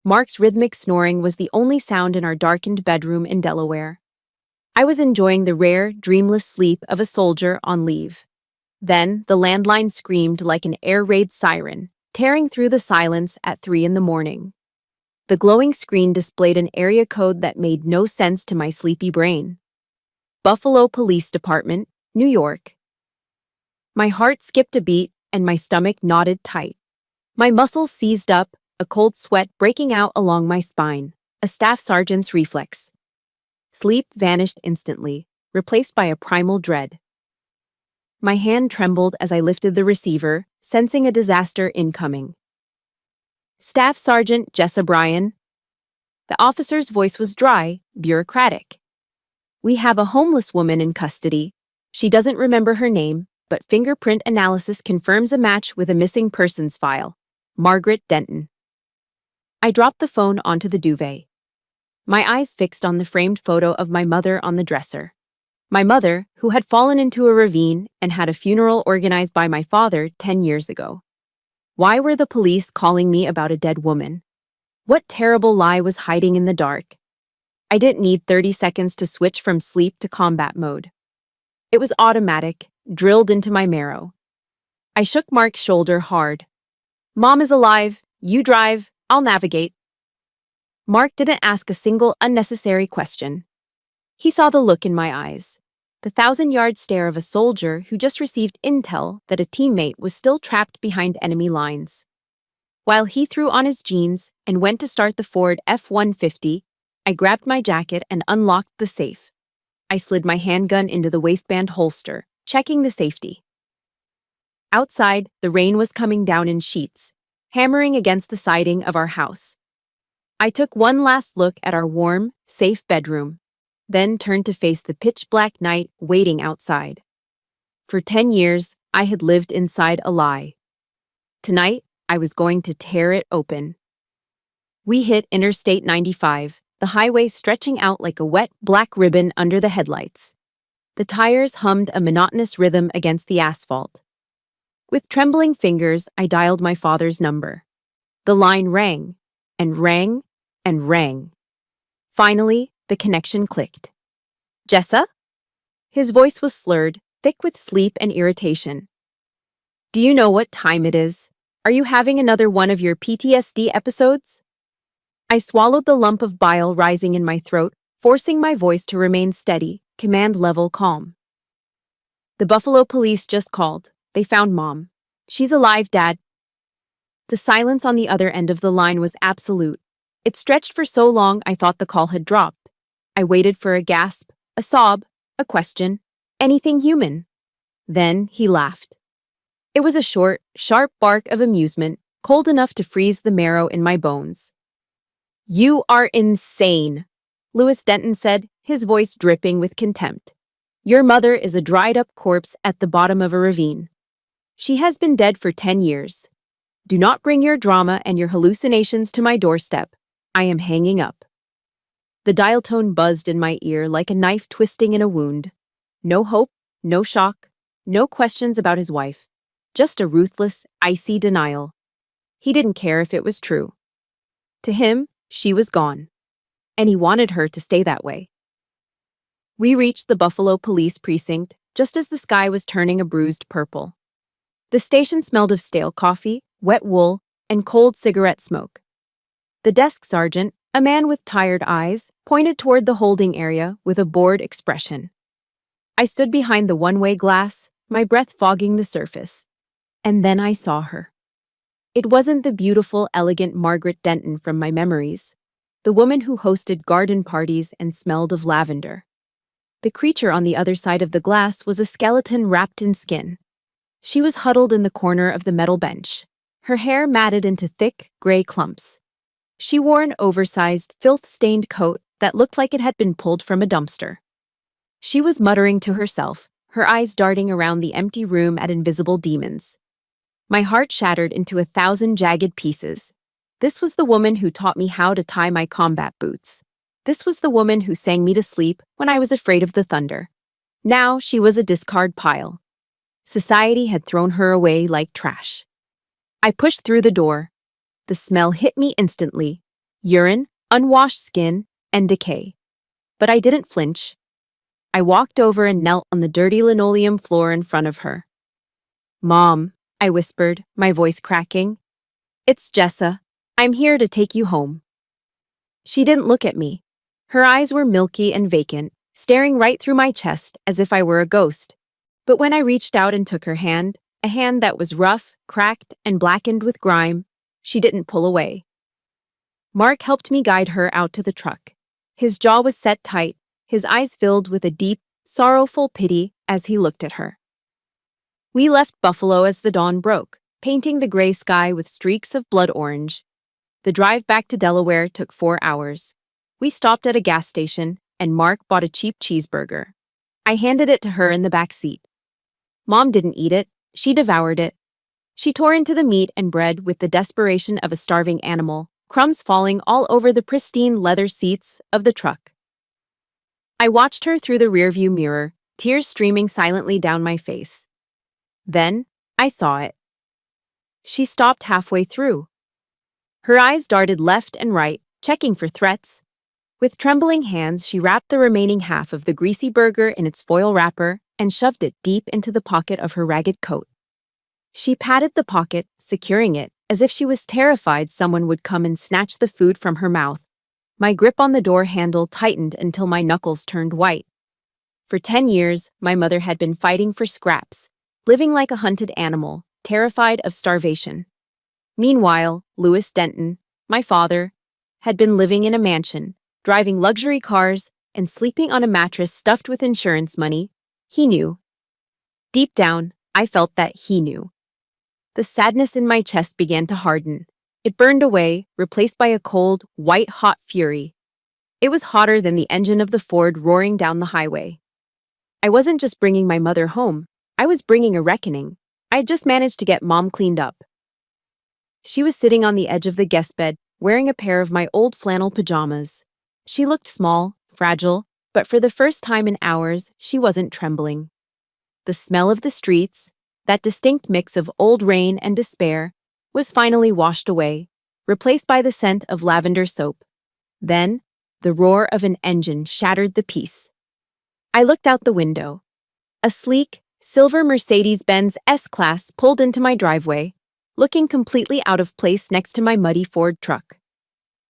Mark's rhythmic snoring was the only sound in our darkened bedroom in Delaware. I was enjoying the rare, dreamless sleep of a soldier on leave. Then, the landline screamed like an air raid siren, tearing through the silence at 3 a.m. The glowing screen displayed an area code that made no sense to my sleepy brain. Buffalo Police Department, New York. My heart skipped a beat and my stomach knotted tight. My muscles seized up, a cold sweat breaking out along my spine, a staff sergeant's reflex. Sleep vanished instantly, replaced by a primal dread. My hand trembled as I lifted the receiver, sensing a disaster incoming. Staff Sergeant Jessa Bryan. The officer's voice was dry, bureaucratic. We have a homeless woman in custody. She doesn't remember her name, but fingerprint analysis confirms a match with a missing persons file. Margaret Denton. I dropped the phone onto the duvet. My eyes fixed on the framed photo of my mother on the dresser. My mother, who had fallen into a ravine and had a funeral organized by my father 10 years ago. Why were the police calling me about a dead woman? What terrible lie was hiding in the dark? I didn't need 30 seconds to switch from sleep to combat mode. It was automatic, drilled into my marrow. I shook Mark's shoulder hard. Mom is alive, you drive, I'll navigate. Mark didn't ask a single unnecessary question. He saw the look in my eyes, the 1,000-yard stare of a soldier who just received intel that a teammate was still trapped behind enemy lines. While he threw on his jeans and went to start the Ford F-150, I grabbed my jacket and unlocked the safe. I slid my handgun into the waistband holster, checking the safety. Outside, the rain was coming down in sheets, hammering against the siding of our house. I took one last look at our warm, safe bedroom, then turned to face the pitch-black night waiting outside. For 10 years, I had lived inside a lie. Tonight, I was going to tear it open. We hit Interstate 95, the highway stretching out like a wet, black ribbon under the headlights. The tires hummed a monotonous rhythm against the asphalt. With trembling fingers, I dialed my father's number. The line rang, and rang, and rang. Finally, the connection clicked. Jessa? His voice was slurred, thick with sleep and irritation. Do you know what time it is? Are you having another one of your PTSD episodes? I swallowed the lump of bile rising in my throat, forcing my voice to remain steady, command-level calm. The Buffalo Police just called. They found Mom. She's alive, Dad. The silence on the other end of the line was absolute. It stretched for so long I thought the call had dropped. I waited for a gasp, a sob, a question, anything human. Then he laughed. It was a short, sharp bark of amusement, cold enough to freeze the marrow in my bones. You are insane, Lewis Denton said, his voice dripping with contempt. Your mother is a dried-up corpse at the bottom of a ravine. She has been dead for 10 years. Do not bring your drama and your hallucinations to my doorstep. I am hanging up. The dial tone buzzed in my ear like a knife twisting in a wound. No hope, no shock, no questions about his wife. Just a ruthless, icy denial. He didn't care if it was true. To him, she was gone. And he wanted her to stay that way. We reached the Buffalo Police Precinct just as the sky was turning a bruised purple. The station smelled of stale coffee, wet wool, and cold cigarette smoke. The desk sergeant, a man with tired eyes, pointed toward the holding area with a bored expression. I stood behind the one-way glass, my breath fogging the surface. And then I saw her. It wasn't the beautiful, elegant Margaret Denton from my memories, the woman who hosted garden parties and smelled of lavender. The creature on the other side of the glass was a skeleton wrapped in skin. She was huddled in the corner of the metal bench, her hair matted into thick, gray clumps. She wore an oversized, filth-stained coat that looked like it had been pulled from a dumpster. She was muttering to herself, her eyes darting around the empty room at invisible demons. My heart shattered into 1,000 jagged pieces. This was the woman who taught me how to tie my combat boots. This was the woman who sang me to sleep when I was afraid of the thunder. Now she was a discard pile. Society had thrown her away like trash. I pushed through the door. The smell hit me instantly. urine, unwashed skin, and decay. But I didn't flinch. I walked over and knelt on the dirty linoleum floor in front of her. "Mom," I whispered, my voice cracking. "It's Jessa. I'm here to take you home." She didn't look at me. Her eyes were milky and vacant, staring right through my chest as if I were a ghost. But when I reached out and took her hand, a hand that was rough, cracked, and blackened with grime, she didn't pull away. Mark helped me guide her out to the truck. His jaw was set tight, his eyes filled with a deep, sorrowful pity as he looked at her. We left Buffalo as the dawn broke, painting the gray sky with streaks of blood orange. The drive back to Delaware took 4 hours. We stopped at a gas station, and Mark bought a cheap cheeseburger. I handed it to her in the back seat. Mom didn't eat it, she devoured it. She tore into the meat and bread with the desperation of a starving animal, crumbs falling all over the pristine leather seats of the truck. I watched her through the rearview mirror, tears streaming silently down my face. Then, I saw it. She stopped halfway through. Her eyes darted left and right, checking for threats. With trembling hands, she wrapped the remaining half of the greasy burger in its foil wrapper and shoved it deep into the pocket of her ragged coat. She patted the pocket, securing it, as if she was terrified someone would come and snatch the food from her mouth. My grip on the door handle tightened until my knuckles turned white. For 10 years, my mother had been fighting for scraps, living like a hunted animal, terrified of starvation. Meanwhile, Louis Denton, my father, had been living in a mansion, driving luxury cars, and sleeping on a mattress stuffed with insurance money. He knew. Deep down, I felt that he knew. The sadness in my chest began to harden. It burned away, replaced by a cold, white-hot fury. It was hotter than the engine of the Ford roaring down the highway. I wasn't just bringing my mother home. I was bringing a reckoning. I had just managed to get Mom cleaned up. She was sitting on the edge of the guest bed, wearing a pair of my old flannel pajamas. She looked small, fragile, but for the first time in hours, she wasn't trembling. The smell of the streets, that distinct mix of old rain and despair, was finally washed away, replaced by the scent of lavender soap. Then, the roar of an engine shattered the peace. I looked out the window. A sleek, silver Mercedes-Benz S-Class pulled into my driveway, looking completely out of place next to my muddy Ford truck.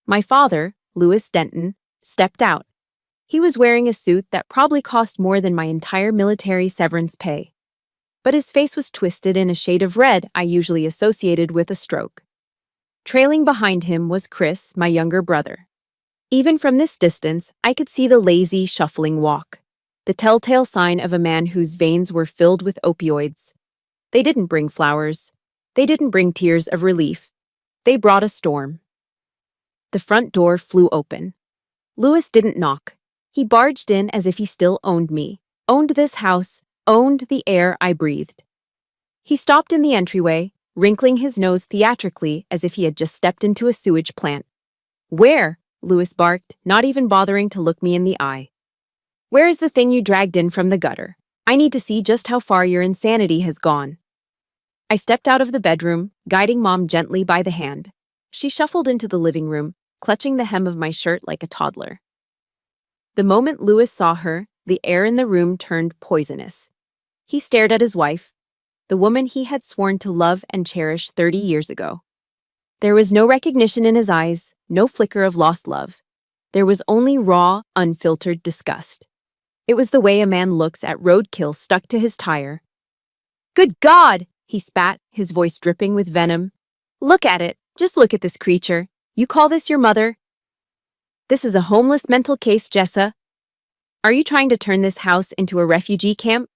My father, Louis Denton, stepped out. He was wearing a suit that probably cost more than my entire military severance pay. But his face was twisted in a shade of red I usually associated with a stroke. Trailing behind him was Chris, my younger brother. Even from this distance, I could see the lazy, shuffling walk, the telltale sign of a man whose veins were filled with opioids. They didn't bring flowers. They didn't bring tears of relief. They brought a storm. The front door flew open. Louis didn't knock. He barged in as if he still owned me, owned this house, owned the air I breathed. He stopped in the entryway, wrinkling his nose theatrically as if he had just stepped into a sewage plant. "Where?" Louis barked, not even bothering to look me in the eye. "Where is the thing you dragged in from the gutter? I need to see just how far your insanity has gone." I stepped out of the bedroom, guiding Mom gently by the hand. She shuffled into the living room, clutching the hem of my shirt like a toddler. The moment Louis saw her, the air in the room turned poisonous. He stared at his wife, the woman he had sworn to love and cherish 30 years ago. There was no recognition in his eyes, no flicker of lost love. There was only raw, unfiltered disgust. It was the way a man looks at roadkill stuck to his tire. "Good God!" he spat, his voice dripping with venom. "Look at it. Just look at this creature. You call this your mother? This is a homeless mental case, Jessa. Are you trying to turn this house into a refugee camp?"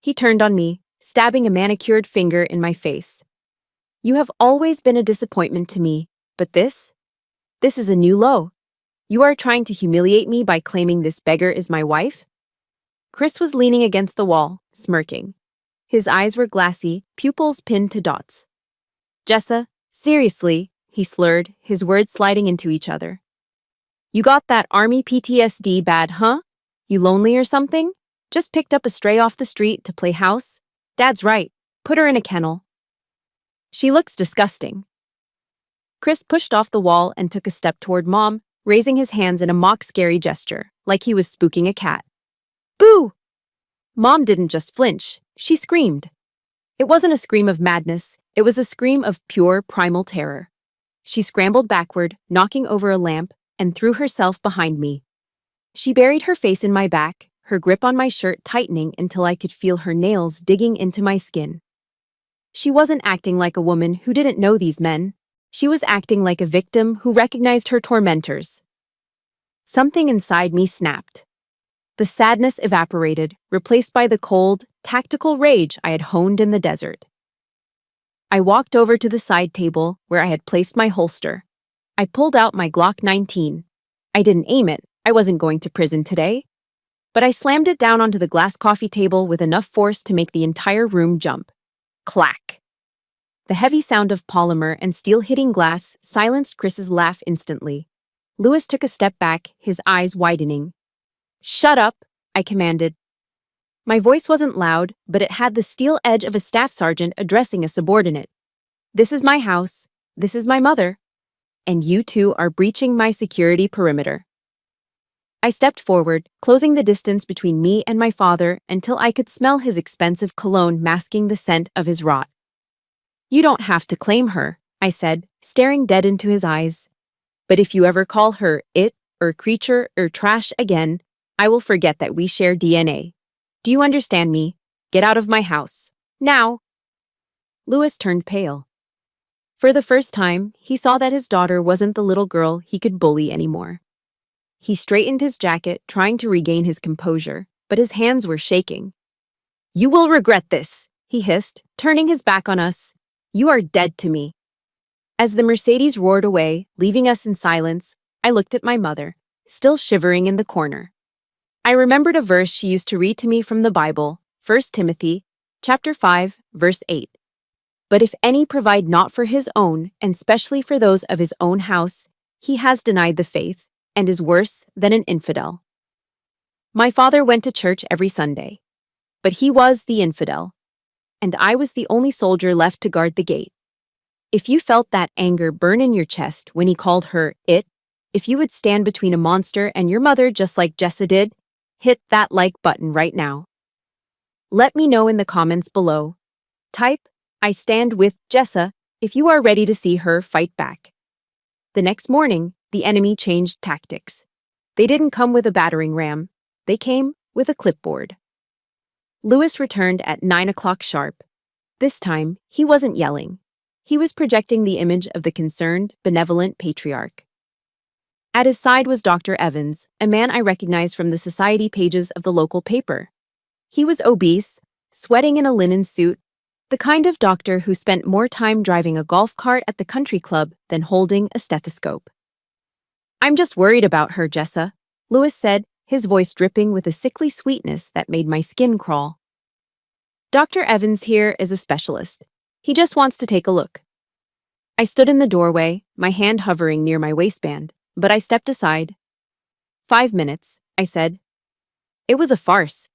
He turned on me, stabbing a manicured finger in my face. "You have always been a disappointment to me, but this is a new low. You are trying to humiliate me by claiming this beggar is my wife?" Chris was leaning against the wall, smirking. His eyes were glassy, pupils pinned to dots. "Jessa, seriously," he slurred, his words sliding into each other. "You got that army PTSD bad, huh? You lonely or something? Just picked up a stray off the street to play house? Dad's right. Put her in a kennel." "She looks disgusting." Chris pushed off the wall and took a step toward Mom, raising his hands in a mock-scary gesture, like he was spooking a cat. Boo! Mom didn't just flinch, she screamed. It wasn't a scream of madness, it was a scream of pure primal terror. She scrambled backward, knocking over a lamp, and threw herself behind me. She buried her face in my back, her grip on my shirt tightening until I could feel her nails digging into my skin. She wasn't acting like a woman who didn't know these men. She was acting like a victim who recognized her tormentors. Something inside me snapped. The sadness evaporated, replaced by the cold, tactical rage I had honed in the desert. I walked over to the side table where I had placed my holster. I pulled out my Glock 19. I didn't aim it, I wasn't going to prison today. But I slammed it down onto the glass coffee table with enough force to make the entire room jump. Clack! The heavy sound of polymer and steel hitting glass silenced Chris's laugh instantly. Louis took a step back, his eyes widening. Shut up, I commanded. My voice wasn't loud, but it had the steel edge of a staff sergeant addressing a subordinate. This is my house, this is my mother, and you two are breaching my security perimeter. I stepped forward, closing the distance between me and my father until I could smell his expensive cologne masking the scent of his rot. You don't have to claim her, I said, staring dead into his eyes. But if you ever call her it, or creature, or trash again, I will forget that we share DNA. Do you understand me? Get out of my house. Now! Louis turned pale. For the first time, he saw that his daughter wasn't the little girl he could bully anymore. He straightened his jacket, trying to regain his composure, but his hands were shaking. You will regret this, he hissed, turning his back on us. You are dead to me. As the Mercedes roared away, leaving us in silence, I looked at my mother, still shivering in the corner. I remembered a verse she used to read to me from the Bible, 1 Timothy, chapter 5, verse 8. But if any provide not for his own, and specially for those of his own house, he has denied the faith, and is worse than an infidel. My father went to church every Sunday, but he was the infidel, and I was the only soldier left to guard the gate. If you felt that anger burn in your chest when he called her it, if you would stand between a monster and your mother just like Jessa did, hit that like button right now. Let me know in the comments below. Type, I stand with Jessa, if you are ready to see her fight back. The next morning, the enemy changed tactics. They didn't come with a battering ram. They came with a clipboard. Louis returned at 9 o'clock sharp. This time, he wasn't yelling. He was projecting the image of the concerned, benevolent patriarch. At his side was Dr. Evans, a man I recognized from the society pages of the local paper. He was obese, sweating in a linen suit, the kind of doctor who spent more time driving a golf cart at the country club than holding a stethoscope. I'm just worried about her, Jessa, Louis said, his voice dripping with a sickly sweetness that made my skin crawl. Dr. Evans here is a specialist. He just wants to take a look. I stood in the doorway, my hand hovering near my waistband, but I stepped aside. 5 minutes, I said. It was a farce.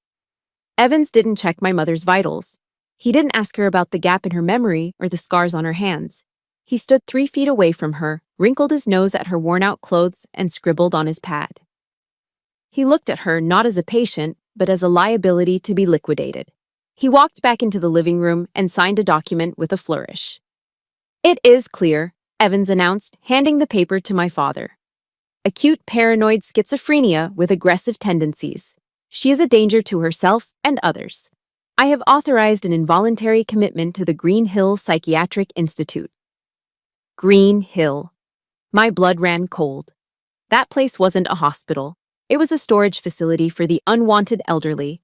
Evans didn't check my mother's vitals. He didn't ask her about the gap in her memory or the scars on her hands. He stood 3 feet away from her, wrinkled his nose at her worn-out clothes, and scribbled on his pad. He looked at her not as a patient, but as a liability to be liquidated. He walked back into the living room and signed a document with a flourish. It is clear, Evans announced, handing the paper to my father. Acute paranoid schizophrenia with aggressive tendencies. She is a danger to herself and others. I have authorized an involuntary commitment to the Green Hill Psychiatric Institute. Green Hill. My blood ran cold. That place wasn't a hospital. It was a storage facility for the unwanted elderly.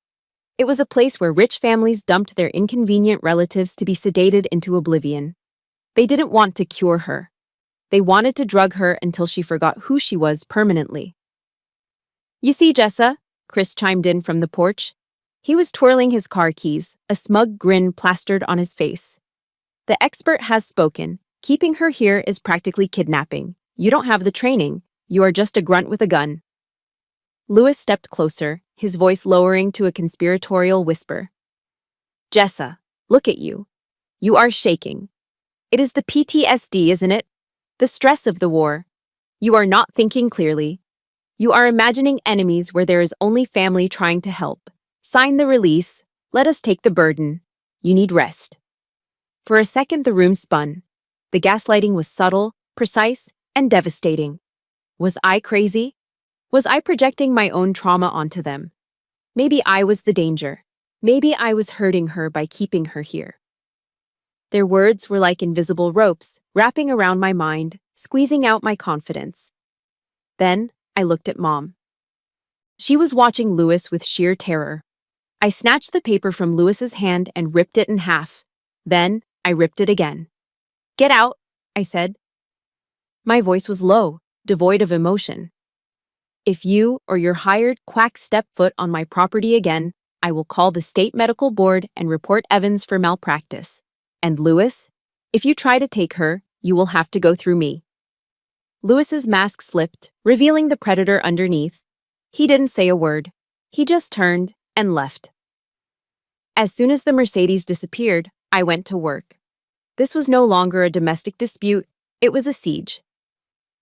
It was a place where rich families dumped their inconvenient relatives to be sedated into oblivion. They didn't want to cure her. They wanted to drug her until she forgot who she was permanently. You see, Jessa, Chris chimed in from the porch. He was twirling his car keys, a smug grin plastered on his face. The expert has spoken. Keeping her here is practically kidnapping. You don't have the training. You are just a grunt with a gun. Louis stepped closer, his voice lowering to a conspiratorial whisper. Jessa, look at you. You are shaking. It is the PTSD, isn't it? The stress of the war. You are not thinking clearly. You are imagining enemies where there is only family trying to help. Sign the release. Let us take the burden. You need rest. For a second, the room spun. The gaslighting was subtle, precise, and devastating. Was I crazy? Was I projecting my own trauma onto them? Maybe I was the danger. Maybe I was hurting her by keeping her here. Their words were like invisible ropes, wrapping around my mind, squeezing out my confidence. Then, I looked at Mom. She was watching Louis with sheer terror. I snatched the paper from Louis's hand and ripped it in half. Then, I ripped it again. "Get out," I said. My voice was low, devoid of emotion. "If you or your hired quack step foot on my property again, I will call the state medical board and report Evans for malpractice. And Louis, if you try to take her, you will have to go through me." Louis's mask slipped, revealing the predator underneath. He didn't say a word. He just turned and left. As soon as the Mercedes disappeared, I went to work. This was no longer a domestic dispute, it was a siege.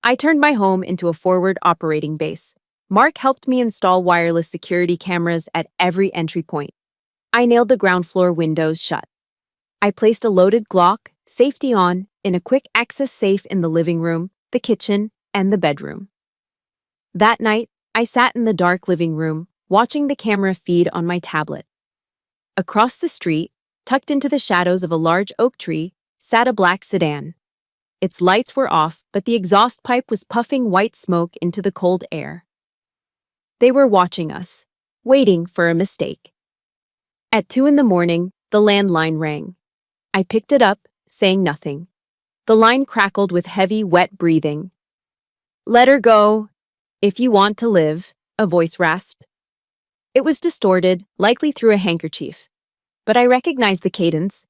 I turned my home into a forward operating base. Mark helped me install wireless security cameras at every entry point. I nailed the ground floor windows shut. I placed a loaded Glock, safety on, in a quick access safe in the living room, the kitchen, and the bedroom. That night, I sat in the dark living room, watching the camera feed on my tablet. Across the street, tucked into the shadows of a large oak tree, sat a black sedan. Its lights were off, but the exhaust pipe was puffing white smoke into the cold air. They were watching us, waiting for a mistake. At 2 a.m, the landline rang. I picked it up, saying nothing. The line crackled with heavy, wet breathing. "Let her go, if you want to live," a voice rasped. It was distorted, likely through a handkerchief. But I recognized the cadence.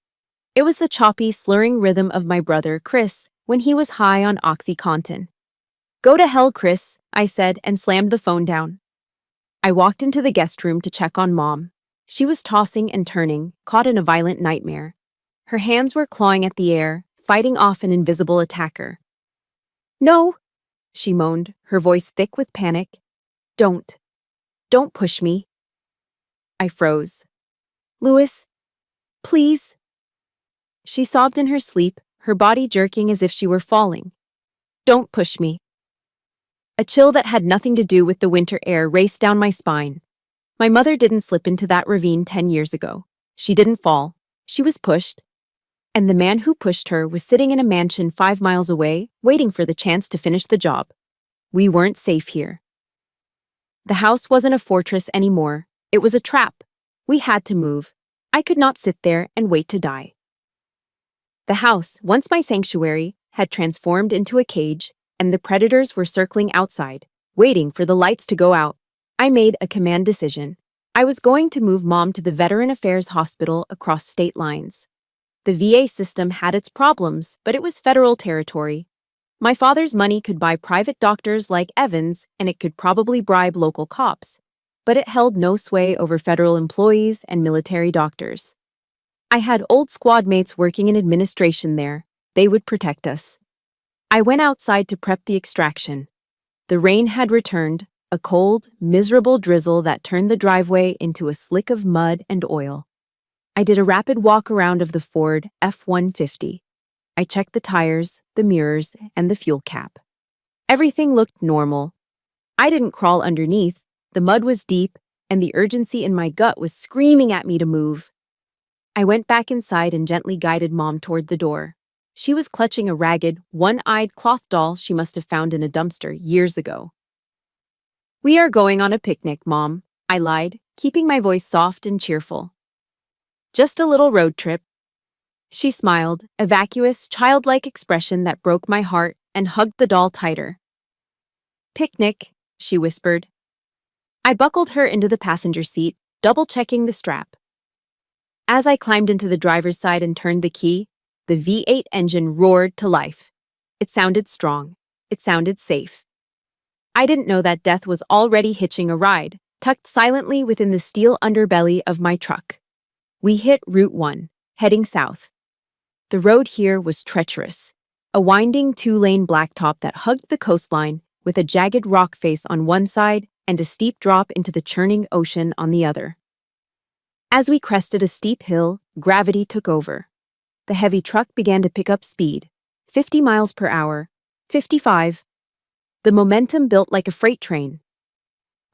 It was the choppy, slurring rhythm of my brother, Chris, when he was high on OxyContin. "Go to hell, Chris," I said and slammed the phone down. I walked into the guest room to check on Mom. She was tossing and turning, caught in a violent nightmare. Her hands were clawing at the air, fighting off an invisible attacker. "No," she moaned, her voice thick with panic. Don't push me." I froze. "Louis, please." She sobbed in her sleep, her body jerking as if she were falling. "Don't push me." A chill that had nothing to do with the winter air raced down my spine. My mother didn't slip into that ravine 10 years ago. She didn't fall. She was pushed. And the man who pushed her was sitting in a mansion 5 miles away, waiting for the chance to finish the job. We weren't safe here. The house wasn't a fortress anymore. It was a trap. We had to move. I could not sit there and wait to die. The house, once my sanctuary, had transformed into a cage, and the predators were circling outside, waiting for the lights to go out. I made a command decision. I was going to move Mom to the Veteran Affairs Hospital across state lines. The VA system had its problems, but it was federal territory. My father's money could buy private doctors like Evans, and it could probably bribe local cops, but it held no sway over federal employees and military doctors. I had old squad mates working in administration there. They would protect us. I went outside to prep the extraction. The rain had returned, a cold, miserable drizzle that turned the driveway into a slick of mud and oil. I did a rapid walk around of the Ford F-150. I checked the tires, the mirrors, and the fuel cap. Everything looked normal. I didn't crawl underneath. The mud was deep, and the urgency in my gut was screaming at me to move. I went back inside and gently guided Mom toward the door. She was clutching a ragged, one-eyed cloth doll she must have found in a dumpster years ago. "We are going on a picnic, Mom," I lied, keeping my voice soft and cheerful. "Just a little road trip." She smiled, a vacuous, childlike expression that broke my heart, and hugged the doll tighter. "Picnic," she whispered. I buckled her into the passenger seat, double-checking the strap. As I climbed into the driver's side and turned the key, the V8 engine roared to life. It sounded strong. It sounded safe. I didn't know that death was already hitching a ride, tucked silently within the steel underbelly of my truck. We hit Route 1, heading south. The road here was treacherous. A winding two-lane blacktop that hugged the coastline with a jagged rock face on one side and a steep drop into the churning ocean on the other. As we crested a steep hill, gravity took over. The heavy truck began to pick up speed, 50 miles per hour, 55. The momentum built like a freight train.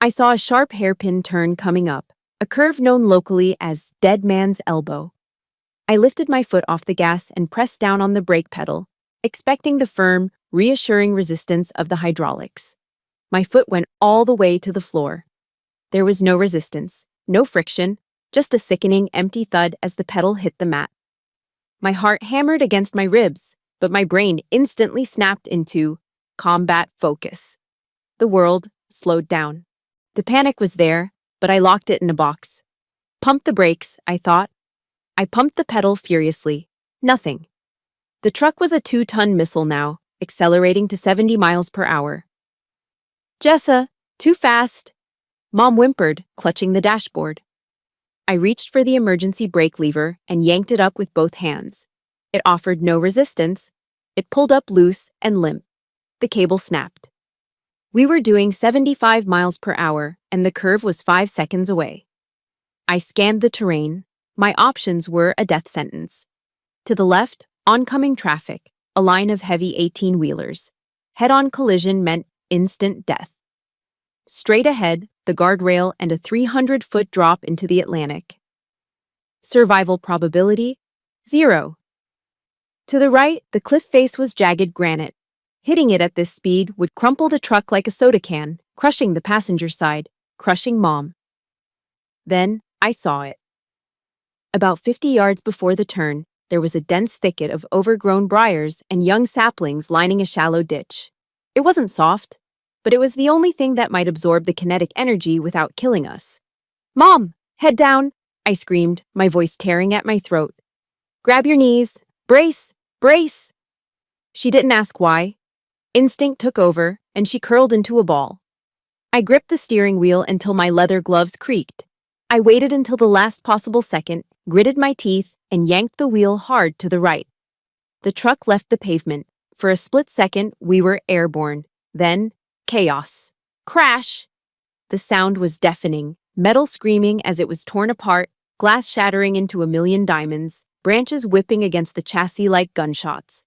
I saw a sharp hairpin turn coming up, a curve known locally as Dead Man's Elbow. I lifted my foot off the gas and pressed down on the brake pedal, expecting the firm, reassuring resistance of the hydraulics. My foot went all the way to the floor. There was no resistance, no friction, just a sickening, empty thud as the pedal hit the mat. My heart hammered against my ribs, but my brain instantly snapped into combat focus. The world slowed down. The panic was there, but I locked it in a box. Pump the brakes, I thought. I pumped the pedal furiously. Nothing. The truck was a 2-ton missile now, accelerating to 70 miles per hour. Jessa, too fast. Mom whimpered, clutching the dashboard. I reached for the emergency brake lever and yanked it up with both hands. It offered no resistance. It pulled up loose and limp. The cable snapped. We were doing 75 miles per hour, and the curve was 5 seconds away. I scanned the terrain. My options were a death sentence. To the left, oncoming traffic, a line of heavy 18-wheelers. Head-on collision meant instant death. Straight ahead, the guardrail and a 300-foot drop into the Atlantic. Survival probability? 0. To the right, the cliff face was jagged granite. Hitting it at this speed would crumple the truck like a soda can, crushing the passenger side, crushing Mom. Then, I saw it. About 50 yards before the turn, there was a dense thicket of overgrown briars and young saplings lining a shallow ditch. It wasn't soft, but it was the only thing that might absorb the kinetic energy without killing us. "Mom, head down!" I screamed, my voice tearing at my throat. "Grab your knees! Brace! Brace!" She didn't ask why. Instinct took over, and she curled into a ball. I gripped the steering wheel until my leather gloves creaked. I waited until the last possible second, gritted my teeth, and yanked the wheel hard to the right. The truck left the pavement. For a split second, we were airborne. Then, chaos. Crash! The sound was deafening, metal screaming as it was torn apart, glass shattering into a million diamonds, branches whipping against the chassis like gunshots.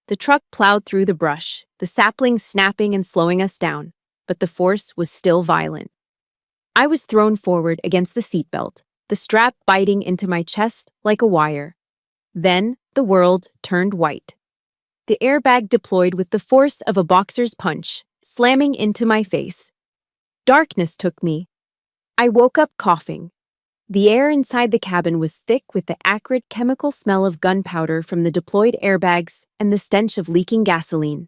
The truck plowed through the brush, the saplings snapping and slowing us down, but the force was still violent. I was thrown forward against the seatbelt, the strap biting into my chest like a wire. Then, the world turned white. The airbag deployed with the force of a boxer's punch, slamming into my face. Darkness took me. I woke up coughing. The air inside the cabin was thick with the acrid chemical smell of gunpowder from the deployed airbags and the stench of leaking gasoline.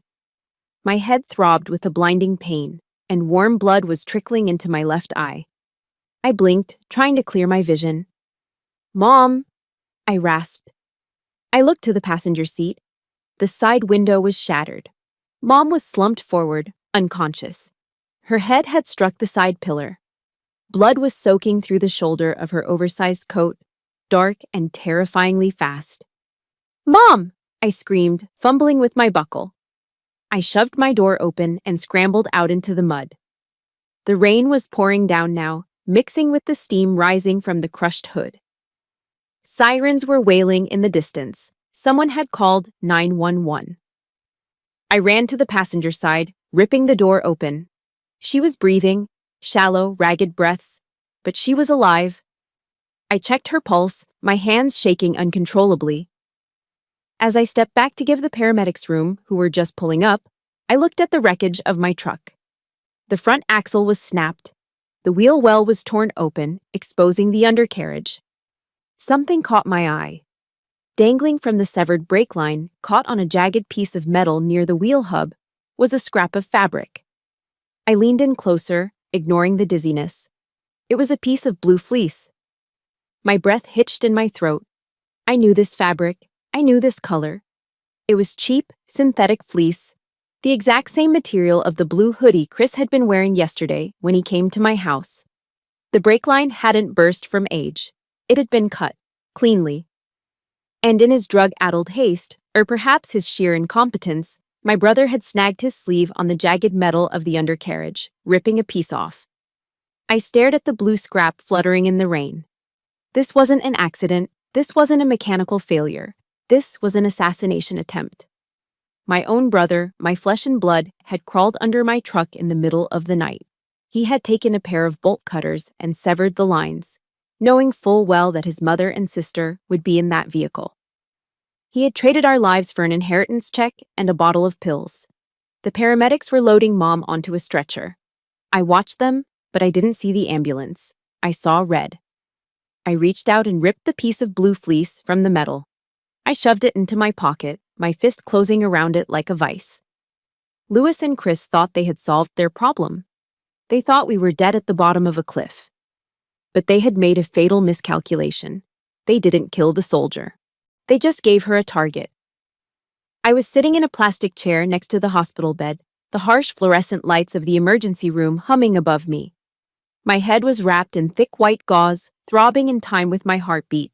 My head throbbed with a blinding pain, and warm blood was trickling into my left eye. I blinked, trying to clear my vision. "Mom!" I rasped. I looked to the passenger seat. The side window was shattered. Mom was slumped forward, unconscious. Her head had struck the side pillar. Blood was soaking through the shoulder of her oversized coat, dark and terrifyingly fast. "Mom!" I screamed, fumbling with my buckle. I shoved my door open and scrambled out into the mud. The rain was pouring down now, mixing with the steam rising from the crushed hood. Sirens were wailing in the distance. Someone had called 911. I ran to the passenger side, ripping the door open. She was breathing, shallow, ragged breaths, but she was alive. I checked her pulse, my hands shaking uncontrollably. As I stepped back to give the paramedics room, who were just pulling up, I looked at the wreckage of my truck. The front axle was snapped. The wheel well was torn open, exposing the undercarriage. Something caught my eye. Dangling from the severed brake line, caught on a jagged piece of metal near the wheel hub, was a scrap of fabric. I leaned in closer, ignoring the dizziness. It was a piece of blue fleece. My breath hitched in my throat. I knew this fabric. I knew this color. It was cheap, synthetic fleece, the exact same material of the blue hoodie Chris had been wearing yesterday when he came to my house. The brake line hadn't burst from age. It had been cut, cleanly. And in his drug-addled haste, or perhaps his sheer incompetence, my brother had snagged his sleeve on the jagged metal of the undercarriage, ripping a piece off. I stared at the blue scrap fluttering in the rain. This wasn't an accident. This wasn't a mechanical failure. This was an assassination attempt. My own brother, my flesh and blood, had crawled under my truck in the middle of the night. He had taken a pair of bolt cutters and severed the lines, knowing full well that his mother and sister would be in that vehicle. He had traded our lives for an inheritance check and a bottle of pills. The paramedics were loading Mom onto a stretcher. I watched them, but I didn't see the ambulance. I saw red. I reached out and ripped the piece of blue fleece from the metal. I shoved it into my pocket, my fist closing around it like a vice. Louis and Chris thought they had solved their problem. They thought we were dead at the bottom of a cliff. But they had made a fatal miscalculation. They didn't kill the soldier. They just gave her a target. I was sitting in a plastic chair next to the hospital bed, the harsh fluorescent lights of the emergency room humming above me. My head was wrapped in thick white gauze, throbbing in time with my heartbeat.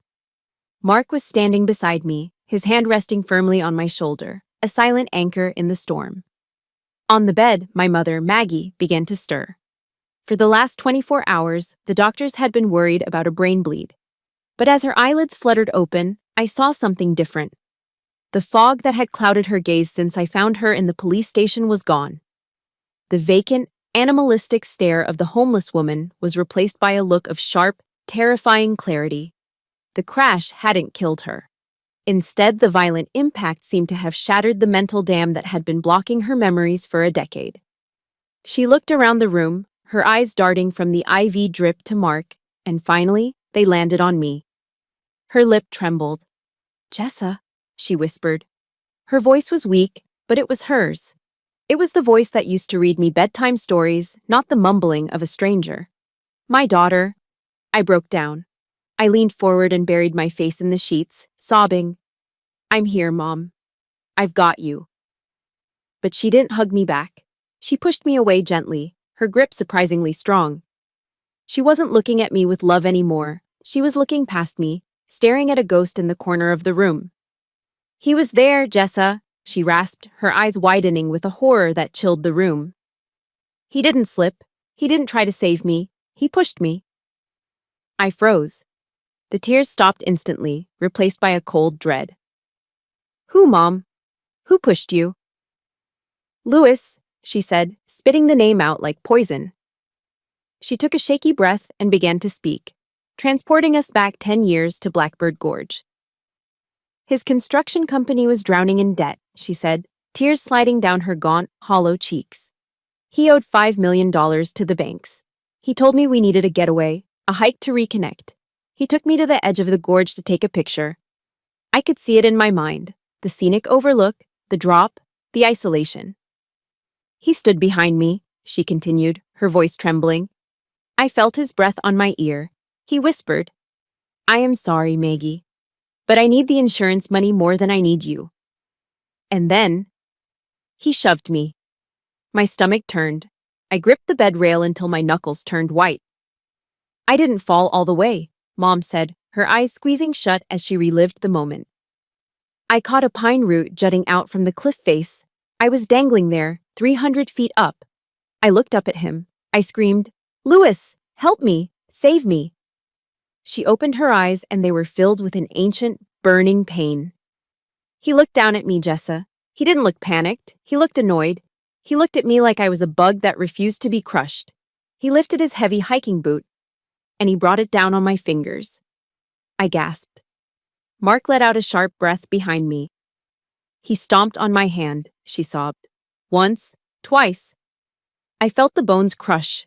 Mark was standing beside me, his hand resting firmly on my shoulder, a silent anchor in the storm. On the bed, my mother, Maggie, began to stir. For the last 24 hours, the doctors had been worried about a brain bleed. But as her eyelids fluttered open, I saw something different. The fog that had clouded her gaze since I found her in the police station was gone. The vacant, animalistic stare of the homeless woman was replaced by a look of sharp, terrifying clarity. The crash hadn't killed her. Instead, the violent impact seemed to have shattered the mental dam that had been blocking her memories for a decade. She looked around the room, her eyes darting from the IV drip to Mark, and finally, they landed on me. Her lip trembled. "Jessa," she whispered. Her voice was weak, but it was hers. It was the voice that used to read me bedtime stories, not the mumbling of a stranger. "My daughter." I broke down. I leaned forward and buried my face in the sheets, sobbing. "I'm here, Mom. I've got you." But she didn't hug me back. She pushed me away gently, her grip surprisingly strong. She wasn't looking at me with love anymore. She was looking past me, staring at a ghost in the corner of the room. "He was there, Jessa," she rasped, her eyes widening with a horror that chilled the room. "He didn't slip. He didn't try to save me. He pushed me." I froze. The tears stopped instantly, replaced by a cold dread. "Who, Mom? Who pushed you?" "Louis," she said, spitting the name out like poison. She took a shaky breath and began to speak, transporting us back 10 years to Blackbird Gorge. "His construction company was drowning in debt," she said, tears sliding down her gaunt, hollow cheeks. "He owed $5 million to the banks. He told me we needed a getaway, a hike to reconnect. He took me to the edge of the gorge to take a picture. I could see it in my mind, the scenic overlook, the drop, the isolation. He stood behind me," she continued, her voice trembling. "I felt his breath on my ear. He whispered, 'I am sorry, Maggie, but I need the insurance money more than I need you.' And then he shoved me. My stomach turned. I gripped the bed rail until my knuckles turned white. I didn't fall all the way, Mom said, her eyes squeezing shut as she relived the moment. I caught a pine root jutting out from the cliff face. I was dangling there, 300 feet up. I looked up at him. I screamed, "Louis, help me, save me." She opened her eyes and they were filled with an ancient, burning pain. He looked down at me, Jessa. He didn't look panicked. He looked annoyed. He looked at me like I was a bug that refused to be crushed. He lifted his heavy hiking boot, and he brought it down on my fingers. I gasped. Mark let out a sharp breath behind me. "He stomped on my hand," she sobbed. "Once, twice." I felt the bones crush.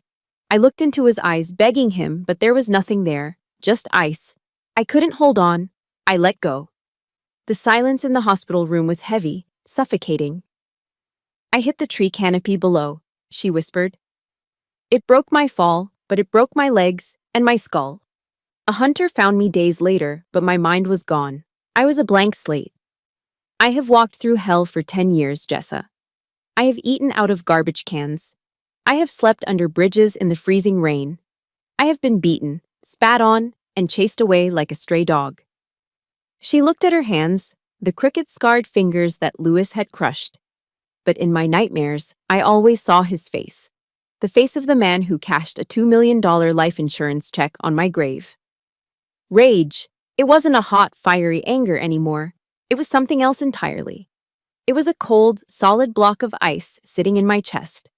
I looked into his eyes, begging him, but there was nothing there, just ice. I couldn't hold on. I let go. The silence in the hospital room was heavy, suffocating. "I hit the tree canopy below," she whispered. "It broke my fall, but it broke my legs and my skull. A hunter found me days later, but my mind was gone. I was a blank slate. I have walked through hell for 10 years, Jessa. I have eaten out of garbage cans. I have slept under bridges in the freezing rain. I have been beaten, spat on, and chased away like a stray dog." She looked at her hands, the crooked scarred fingers that Lewis had crushed. But in my nightmares, I always saw his face. The face of the man who cashed a $2 million life insurance check on my grave. Rage. It wasn't a hot, fiery anger anymore. It was something else entirely. It was a cold, solid block of ice sitting in my chest.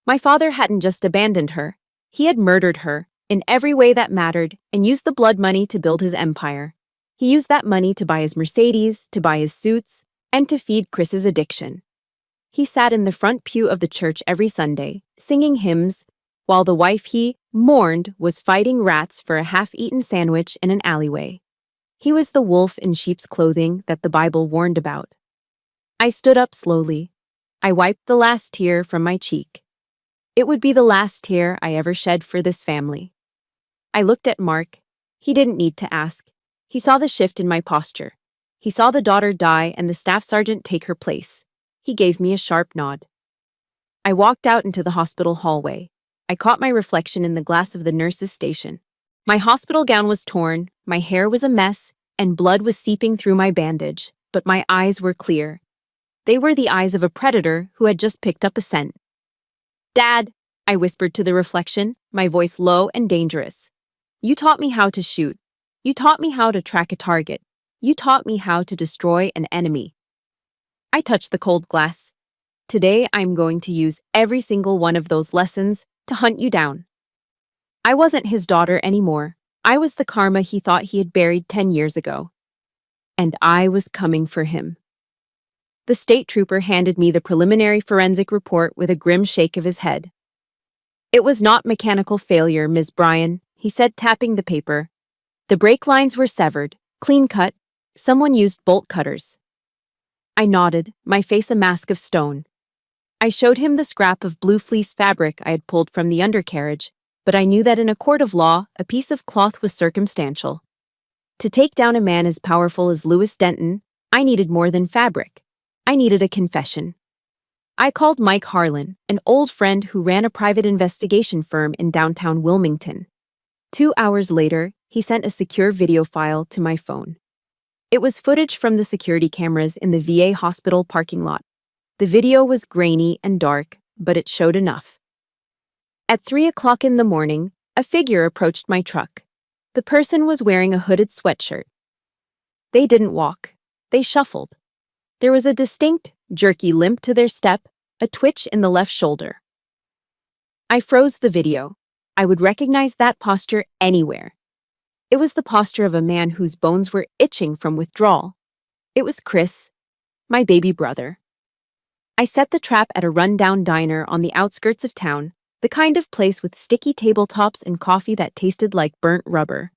My father hadn't just abandoned her. He had murdered her, in every way that mattered, and used the blood money to build his empire. He used that money to buy his Mercedes, to buy his suits, and to feed Chris's addiction. He sat in the front pew of the church every Sunday, singing hymns, while the wife he mourned was fighting rats for a half-eaten sandwich in an alleyway. He was the wolf in sheep's clothing that the Bible warned about. I stood up slowly. I wiped the last tear from my cheek. It would be the last tear I ever shed for this family. I looked at Mark. He didn't need to ask. He saw the shift in my posture. He saw the daughter die and the staff sergeant take her place. He gave me a sharp nod. I walked out into the hospital hallway. I caught my reflection in the glass of the nurse's station. My hospital gown was torn, my hair was a mess, and blood was seeping through my bandage, but my eyes were clear. They were the eyes of a predator who had just picked up a scent. "Dad," I whispered to the reflection, my voice low and dangerous. "You taught me how to shoot. You taught me how to track a target. You taught me how to destroy an enemy." I touched the cold glass. "Today I'm going to use every single one of those lessons to hunt you down." I wasn't his daughter anymore. I was the karma he thought he had buried 10 years ago. And I was coming for him. The state trooper handed me the preliminary forensic report with a grim shake of his head. "It was not mechanical failure, Ms. Bryan," he said, tapping the paper. "The brake lines were severed, clean cut. Someone used bolt cutters." I nodded, my face a mask of stone. I showed him the scrap of blue fleece fabric I had pulled from the undercarriage, but I knew that in a court of law, a piece of cloth was circumstantial. To take down a man as powerful as Lewis Denton, I needed more than fabric. I needed a confession. I called Mike Harlan, an old friend who ran a private investigation firm in downtown Wilmington. 2 hours later, he sent a secure video file to my phone. It was footage from the security cameras in the VA hospital parking lot. The video was grainy and dark, but it showed enough. At 3 o'clock in the morning, a figure approached my truck. The person was wearing a hooded sweatshirt. They didn't walk. They shuffled. There was a distinct, jerky limp to their step, a twitch in the left shoulder. I froze the video. I would recognize that posture anywhere. It was the posture of a man whose bones were itching from withdrawal. It was Chris, my baby brother. I set the trap at a rundown diner on the outskirts of town, the kind of place with sticky tabletops and coffee that tasted like burnt rubber.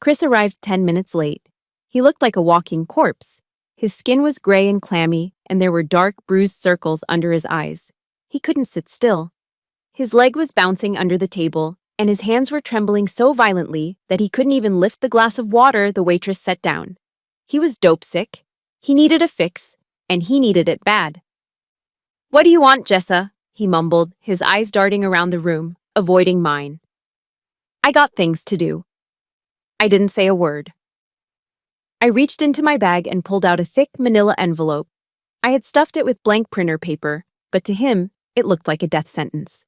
Chris arrived 10 minutes late. He looked like a walking corpse. His skin was gray and clammy, and there were dark, bruised circles under his eyes. He couldn't sit still. His leg was bouncing under the table, and his hands were trembling so violently that he couldn't even lift the glass of water the waitress set down. He was dope sick. He needed a fix, and he needed it bad. "What do you want, Jessa?" he mumbled, his eyes darting around the room, avoiding mine. "I got things to do." I didn't say a word. I reached into my bag and pulled out a thick manila envelope. I had stuffed it with blank printer paper, but to him, it looked like a death sentence.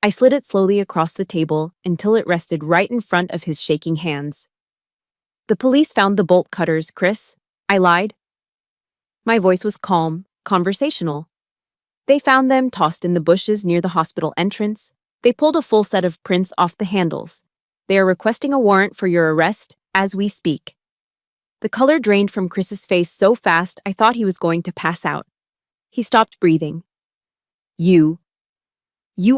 I slid it slowly across the table until it rested right in front of his shaking hands. "The police found the bolt cutters, Chris," I lied. My voice was calm, conversational. "They found them tossed in the bushes near the hospital entrance. They pulled a full set of prints off the handles. They are requesting a warrant for your arrest as we speak." The color drained from Chris's face so fast I thought he was going to pass out. He stopped breathing. You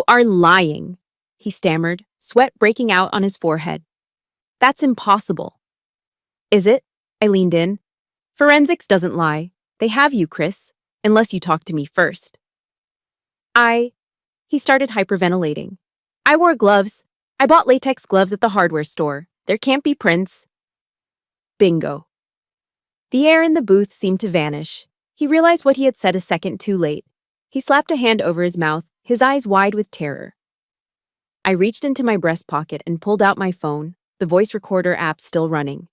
are lying," he stammered, sweat breaking out on his forehead. "That's impossible." "Is it?" I leaned in. "Forensics doesn't lie. They have you, Chris, unless you talk to me first." He started hyperventilating. "I wore gloves. I bought latex gloves at the hardware store. There can't be prints." Bingo. The air in the booth seemed to vanish. He realized what he had said a second too late. He slapped a hand over his mouth, his eyes wide with terror. I reached into my breast pocket and pulled out my phone, the voice recorder app still running.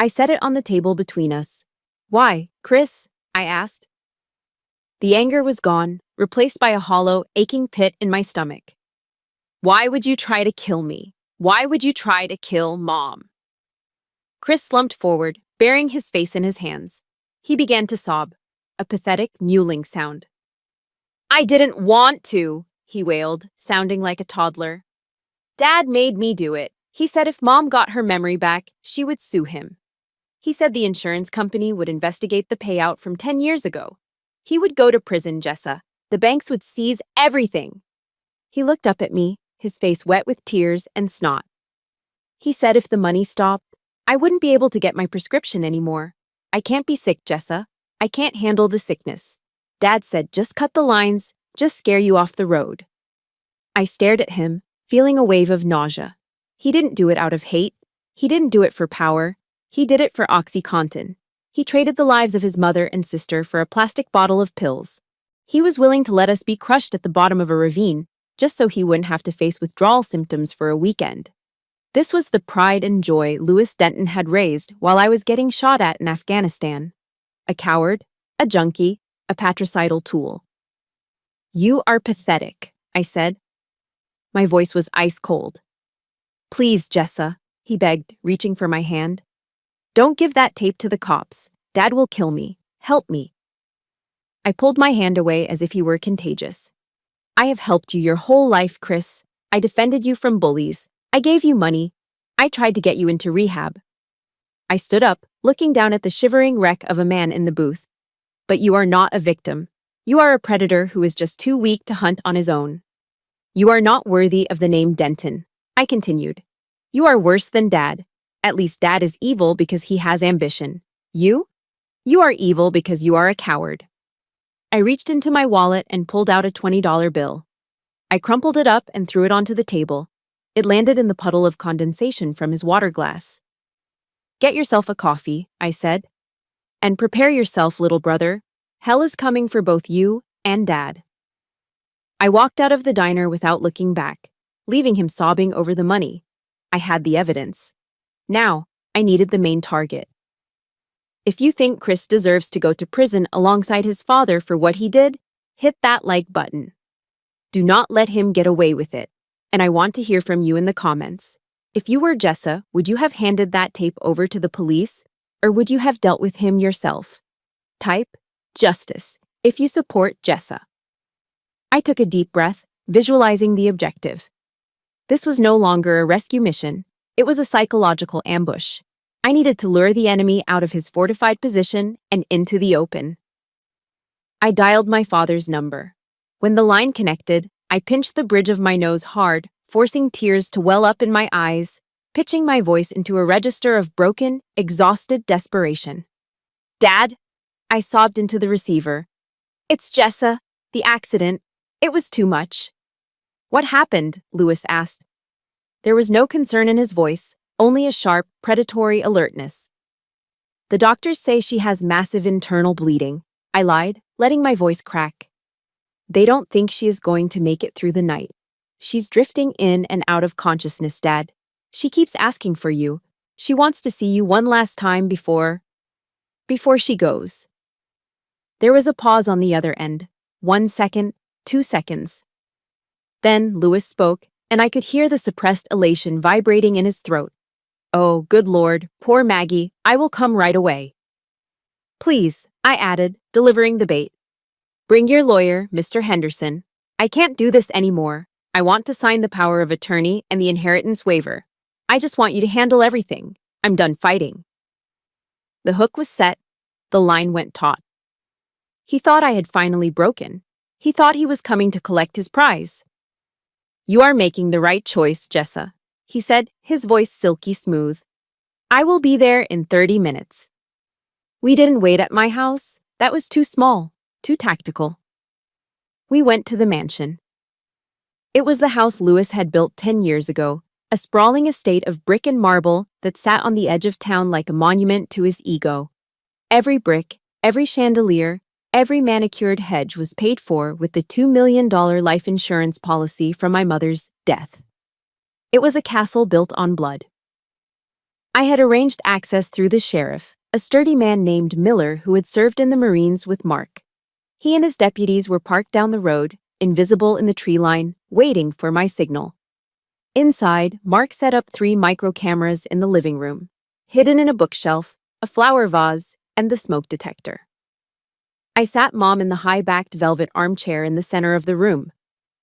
I set it on the table between us. Why, Chris? I asked. The anger was gone, replaced by a hollow, aching pit in my stomach. Why would you try to kill me? Why would you try to kill Mom? Chris slumped forward, burying his face in his hands. He began to sob, a pathetic mewling sound. I didn't want to, he wailed, sounding like a toddler. Dad made me do it. He said if Mom got her memory back, she would sue him. He said the insurance company would investigate the payout from 10 years ago. He would go to prison, Jessa. The banks would seize everything. He looked up at me, his face wet with tears and snot. He said if the money stopped, I wouldn't be able to get my prescription anymore. I can't be sick, Jessa. I can't handle the sickness. Dad said just cut the lines, just scare you off the road. I stared at him, feeling a wave of nausea. He didn't do it out of hate. He didn't do it for power. He did it for OxyContin. He traded the lives of his mother and sister for a plastic bottle of pills. He was willing to let us be crushed at the bottom of a ravine, just so he wouldn't have to face withdrawal symptoms for a weekend. This was the pride and joy Louis Denton had raised while I was getting shot at in Afghanistan. A coward, a junkie, a patricidal tool. You are pathetic, I said. My voice was ice cold. Please, Jessa, he begged, reaching for my hand. Don't give that tape to the cops. Dad will kill me. Help me. I pulled my hand away as if he were contagious. I have helped you your whole life, Chris. I defended you from bullies. I gave you money. I tried to get you into rehab. I stood up, looking down at the shivering wreck of a man in the booth. But you are not a victim. You are a predator who is just too weak to hunt on his own. You are not worthy of the name Denton, I continued. You are worse than Dad. At least Dad is evil because he has ambition. You? You are evil because you are a coward. I reached into my wallet and pulled out a $20 bill. I crumpled it up and threw it onto the table. It landed in the puddle of condensation from his water glass. Get yourself a coffee, I said. And prepare yourself, little brother. Hell is coming for both you and Dad. I walked out of the diner without looking back, leaving him sobbing over the money. I had the evidence. Now, I needed the main target. If you think Chris deserves to go to prison alongside his father for what he did, hit that like button. Do not let him get away with it. And I want to hear from you in the comments. If you were Jessa, would you have handed that tape over to the police, or would you have dealt with him yourself? Type justice if you support Jessa. I took a deep breath, visualizing the objective. This was no longer a rescue mission. It was a psychological ambush. I needed to lure the enemy out of his fortified position and into the open. I dialed my father's number. When the line connected, I pinched the bridge of my nose hard, forcing tears to well up in my eyes, pitching my voice into a register of broken, exhausted desperation. Dad? I sobbed into the receiver. It's Jessa. The accident. It was too much. What happened? Louis asked. There was no concern in his voice, only a sharp, predatory alertness. The doctors say she has massive internal bleeding, I lied, letting my voice crack. They don't think she is going to make it through the night. She's drifting in and out of consciousness, Dad. She keeps asking for you. She wants to see you one last time before she goes. There was a pause on the other end. 1 second, 2 seconds. Then Louis spoke, and I could hear the suppressed elation vibrating in his throat. Oh, good Lord, poor Maggie, I will come right away. Please, I added, delivering the bait. Bring your lawyer, Mr. Henderson. I can't do this anymore. I want to sign the power of attorney and the inheritance waiver. I just want you to handle everything. I'm done fighting. The hook was set. The line went taut. He thought I had finally broken. He thought he was coming to collect his prize. You are making the right choice, Jessa, he said, his voice silky smooth. I will be there in 30 minutes. We didn't wait at my house. That was too small, too tactical. We went to the mansion. It was the house Louis had built 10 years ago, a sprawling estate of brick and marble that sat on the edge of town like a monument to his ego. Every brick, every chandelier, every manicured hedge was paid for with the $2 million life insurance policy from my mother's death. It was a castle built on blood. I had arranged access through the sheriff, a sturdy man named Miller who had served in the Marines with Mark. He and his deputies were parked down the road, invisible in the tree line, waiting for my signal. Inside, Mark set up 3 micro cameras in the living room, hidden in a bookshelf, a flower vase, and the smoke detector. I sat Mom in the high-backed velvet armchair in the center of the room.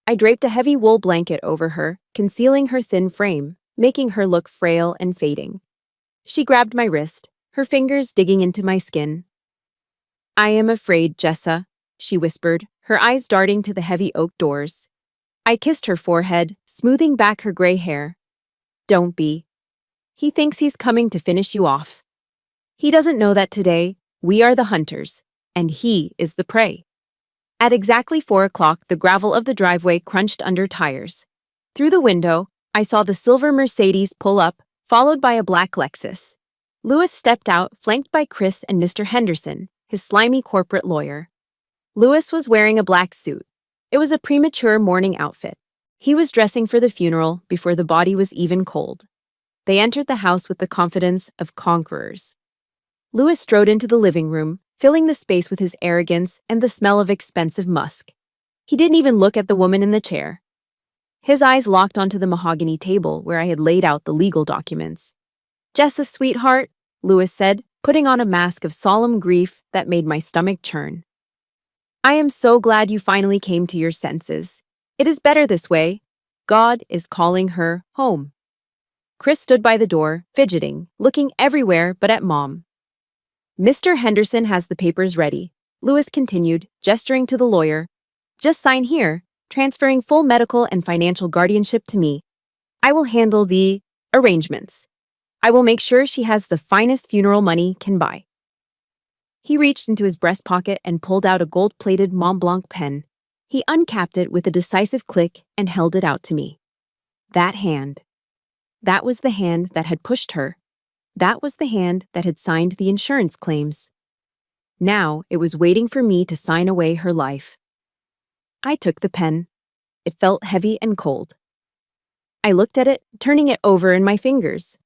I draped a heavy wool blanket over her, concealing her thin frame, making her look frail and fading. She grabbed my wrist, her fingers digging into my skin. "I am afraid, Jessa," she whispered, her eyes darting to the heavy oak doors. I kissed her forehead, smoothing back her gray hair. "Don't be. He thinks he's coming to finish you off. He doesn't know that today, we are the hunters, and he is the prey." At exactly 4 o'clock, the gravel of the driveway crunched under tires. Through the window, I saw the silver Mercedes pull up, followed by a black Lexus. Lewis stepped out, flanked by Chris and Mr. Henderson, his slimy corporate lawyer. Lewis was wearing a black suit. It was a premature morning outfit. He was dressing for the funeral before the body was even cold. They entered the house with the confidence of conquerors. Lewis strode into the living room, filling the space with his arrogance and the smell of expensive musk. He didn't even look at the woman in the chair. His eyes locked onto the mahogany table where I had laid out the legal documents. "Jessa, sweetheart," Lewis said, putting on a mask of solemn grief that made my stomach churn. "I am so glad you finally came to your senses. It is better this way. God is calling her home." Chris stood by the door, fidgeting, looking everywhere but at Mom. "Mr. Henderson has the papers ready," Lewis continued, gesturing to the lawyer. "Just sign here, transferring full medical and financial guardianship to me. I will handle the arrangements. I will make sure she has the finest funeral money can buy." He reached into his breast pocket and pulled out a gold-plated Mont Blanc pen. He uncapped it with a decisive click and held it out to me. That hand. That was the hand that had pushed her. That was the hand that had signed the insurance claims. Now it was waiting for me to sign away her life. I took the pen. It felt heavy and cold. I looked at it, turning it over in my fingers.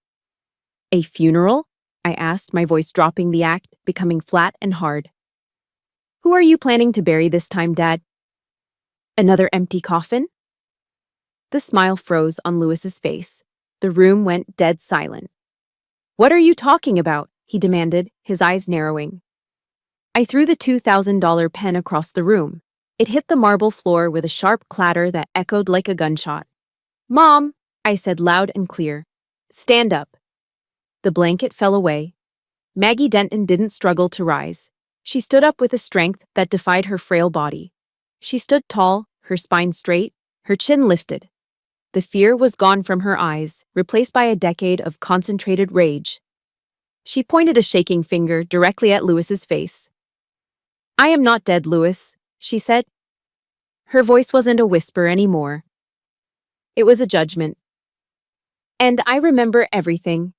"A funeral?" I asked, my voice dropping the act, becoming flat and hard. "Who are you planning to bury this time, Dad? Another empty coffin?" The smile froze on Lewis's face. The room went dead silent. "What are you talking about?" he demanded, his eyes narrowing. I threw the $2,000 pen across the room. It hit the marble floor with a sharp clatter that echoed like a gunshot. "Mom," I said loud and clear. "Stand up." The blanket fell away. Maggie Denton didn't struggle to rise. She stood up with a strength that defied her frail body. She stood tall, her spine straight, her chin lifted. The fear was gone from her eyes, replaced by a decade of concentrated rage. She pointed a shaking finger directly at Lewis's face. "I am not dead, Lewis," she said. Her voice wasn't a whisper anymore. It was a judgment. "And I remember everything."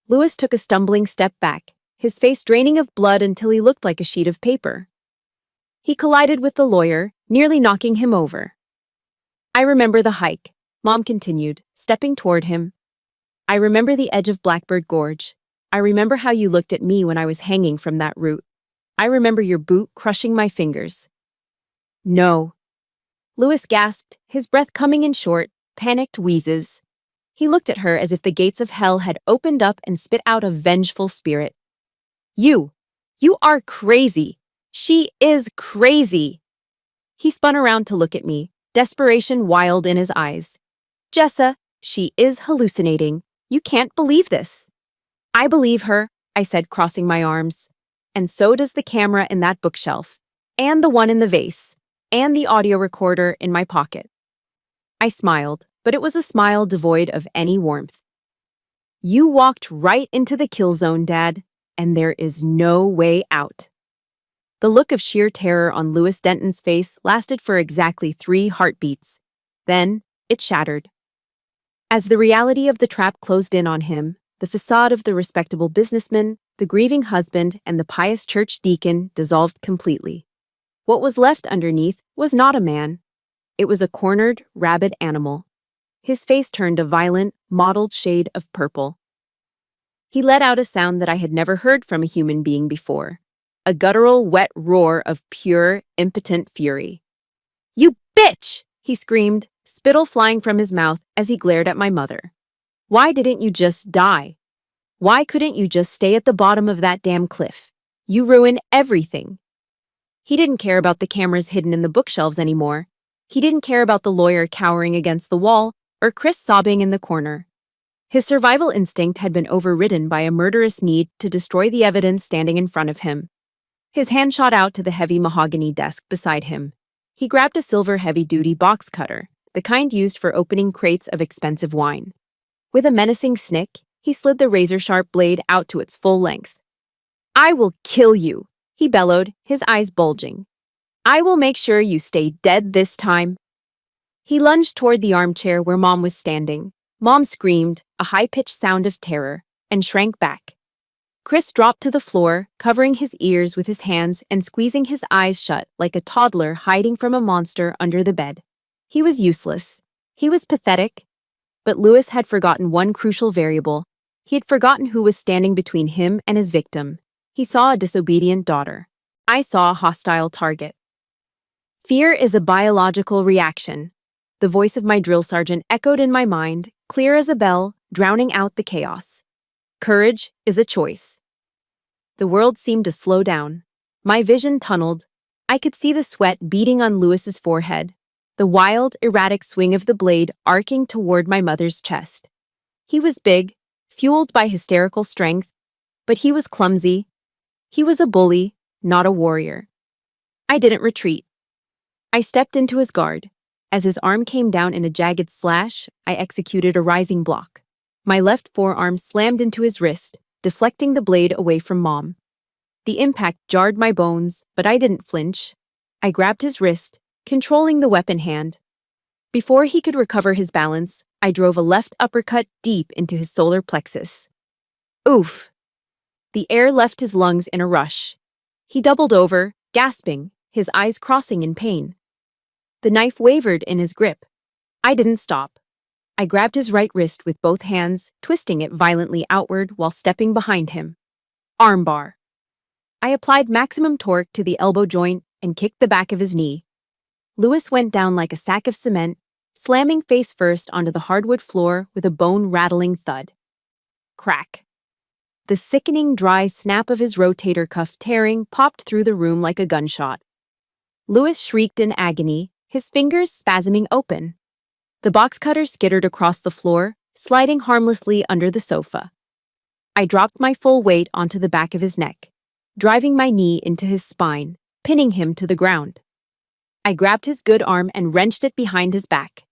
Lewis took a stumbling step back, his face draining of blood until he looked like a sheet of paper. He collided with the lawyer, nearly knocking him over. "I remember the hike," Mom continued, stepping toward him. "I remember the edge of Blackbird Gorge. I remember how you looked at me when I was hanging from that root. I remember your boot crushing my fingers." "No." Lewis gasped, his breath coming in short, panicked wheezes. He looked at her as if the gates of hell had opened up and spit out a vengeful spirit. You are crazy. She is crazy." He spun around to look at me, desperation wild in his eyes. "Jessa, she is hallucinating. You can't believe this." "I believe her," I said, crossing my arms. "And so does the camera in that bookshelf, and the one in the vase, and the audio recorder in my pocket." I smiled, but it was a smile devoid of any warmth. "You walked right into the kill zone, Dad, and there is no way out." The look of sheer terror on Lewis Denton's face lasted for exactly 3 heartbeats. Then, it shattered. As the reality of the trap closed in on him, the facade of the respectable businessman, the grieving husband, and the pious church deacon dissolved completely. What was left underneath was not a man. It was a cornered, rabid animal. His face turned a violent, mottled shade of purple. He let out a sound that I had never heard from a human being before. A guttural, wet roar of pure, impotent fury. "You bitch!" he screamed, spittle flying from his mouth as he glared at my mother. "Why didn't you just die? Why couldn't you just stay at the bottom of that damn cliff? You ruin everything." He didn't care about the cameras hidden in the bookshelves anymore. He didn't care about the lawyer cowering against the wall or Chris sobbing in the corner. His survival instinct had been overridden by a murderous need to destroy the evidence standing in front of him. His hand shot out to the heavy mahogany desk beside him. He grabbed a silver heavy-duty box cutter, the kind used for opening crates of expensive wine. With a menacing snick, he slid the razor-sharp blade out to its full length. "I will kill you," he bellowed, his eyes bulging. "I will make sure you stay dead this time." He lunged toward the armchair where Mom was standing. Mom screamed, a high-pitched sound of terror, and shrank back. Chris dropped to the floor, covering his ears with his hands and squeezing his eyes shut like a toddler hiding from a monster under the bed. He was useless. He was pathetic. But Lewis had forgotten one crucial variable. He had forgotten who was standing between him and his victim. He saw a disobedient daughter. I saw a hostile target. "Fear is a biological reaction." The voice of my drill sergeant echoed in my mind, clear as a bell, drowning out the chaos. "Courage is a choice." The world seemed to slow down. My vision tunneled. I could see the sweat beading on Lewis's forehead, the wild, erratic swing of the blade arcing toward my mother's chest. He was big, fueled by hysterical strength, but he was clumsy. He was a bully, not a warrior. I didn't retreat. I stepped into his guard. As his arm came down in a jagged slash, I executed a rising block. My left forearm slammed into his wrist, deflecting the blade away from Mom. The impact jarred my bones, but I didn't flinch. I grabbed his wrist, controlling the weapon hand. Before he could recover his balance, I drove a left uppercut deep into his solar plexus. Oof! The air left his lungs in a rush. He doubled over, gasping, his eyes crossing in pain. The knife wavered in his grip. I didn't stop. I grabbed his right wrist with both hands, twisting it violently outward while stepping behind him. Armbar. I applied maximum torque to the elbow joint and kicked the back of his knee. Lewis went down like a sack of cement, slamming face first onto the hardwood floor with a bone-rattling thud. Crack. The sickening dry snap of his rotator cuff tearing popped through the room like a gunshot. Lewis shrieked in agony, his fingers spasming open. The box cutter skittered across the floor, sliding harmlessly under the sofa. I dropped my full weight onto the back of his neck, driving my knee into his spine, pinning him to the ground. I grabbed his good arm and wrenched it behind his back.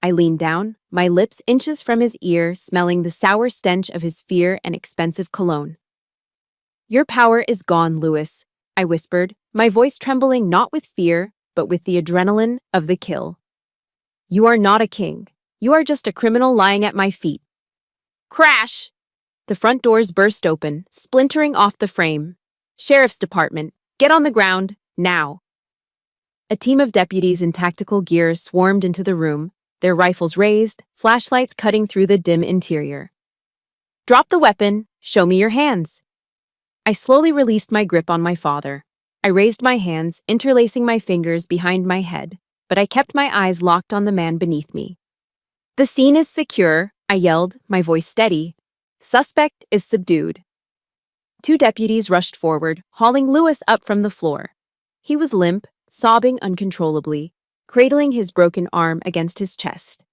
I leaned down, my lips inches from his ear, smelling the sour stench of his fear and expensive cologne. "Your power is gone, Lewis," I whispered, my voice trembling not with fear, but with the adrenaline of the kill. "You are not a king. You are just a criminal lying at my feet." Crash! The front doors burst open, splintering off the frame. "Sheriff's Department, get on the ground, now." A team of deputies in tactical gear swarmed into the room, their rifles raised, flashlights cutting through the dim interior. "Drop the weapon. Show me your hands." I slowly released my grip on my father. I raised my hands, interlacing my fingers behind my head, but I kept my eyes locked on the man beneath me. "The scene is secure," I yelled, my voice steady. "Suspect is subdued." Two deputies rushed forward, hauling Lewis up from the floor. He was limp, sobbing uncontrollably, cradling his broken arm against his chest.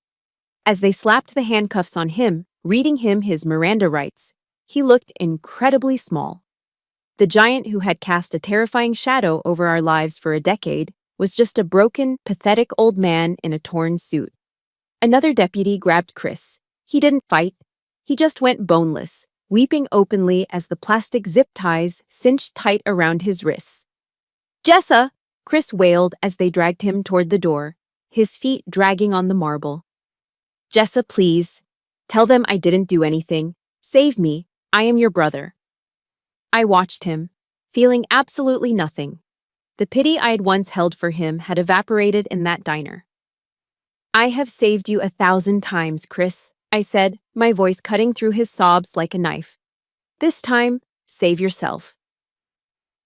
As they slapped the handcuffs on him, reading him his Miranda rights, he looked incredibly small. The giant who had cast a terrifying shadow over our lives for a decade was just a broken, pathetic old man in a torn suit. Another deputy grabbed Chris. He didn't fight. He just went boneless, weeping openly as the plastic zip ties cinched tight around his wrists. "Jessa!" Chris wailed as they dragged him toward the door, his feet dragging on the marble. "Jessa, please. Tell them I didn't do anything. Save me. I am your brother." I watched him, feeling absolutely nothing. The pity I had once held for him had evaporated in that diner. "I have saved you 1,000 times, Chris," I said, my voice cutting through his sobs like a knife. This time, save yourself.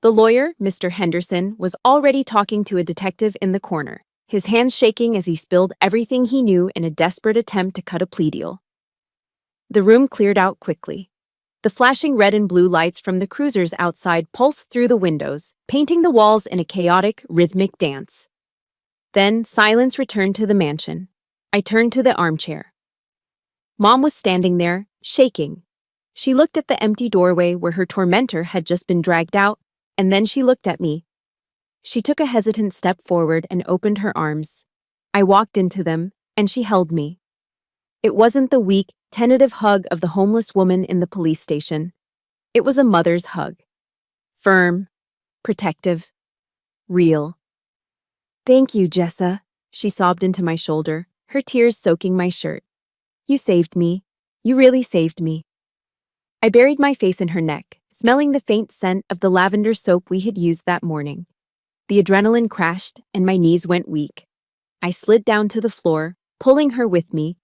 The lawyer, Mr. Henderson, was already talking to a detective in the corner, his hands shaking as he spilled everything he knew in a desperate attempt to cut a plea deal. The room cleared out quickly. The flashing red and blue lights from the cruisers outside pulsed through the windows, painting the walls in a chaotic, rhythmic dance. Then silence returned to the mansion. I turned to the armchair. Mom was standing there, shaking. She looked at the empty doorway where her tormentor had just been dragged out, and then she looked at me. She took a hesitant step forward and opened her arms. I walked into them, and she held me. It wasn't the weak, tentative hug of the homeless woman in the police station. It was a mother's hug. Firm, protective, real. "Thank you, Jessa," she sobbed into my shoulder, her tears soaking my shirt. "You saved me. You really saved me." I buried my face in her neck, smelling the faint scent of the lavender soap we had used that morning. The adrenaline crashed, and my knees went weak. I slid down to the floor, pulling her with me.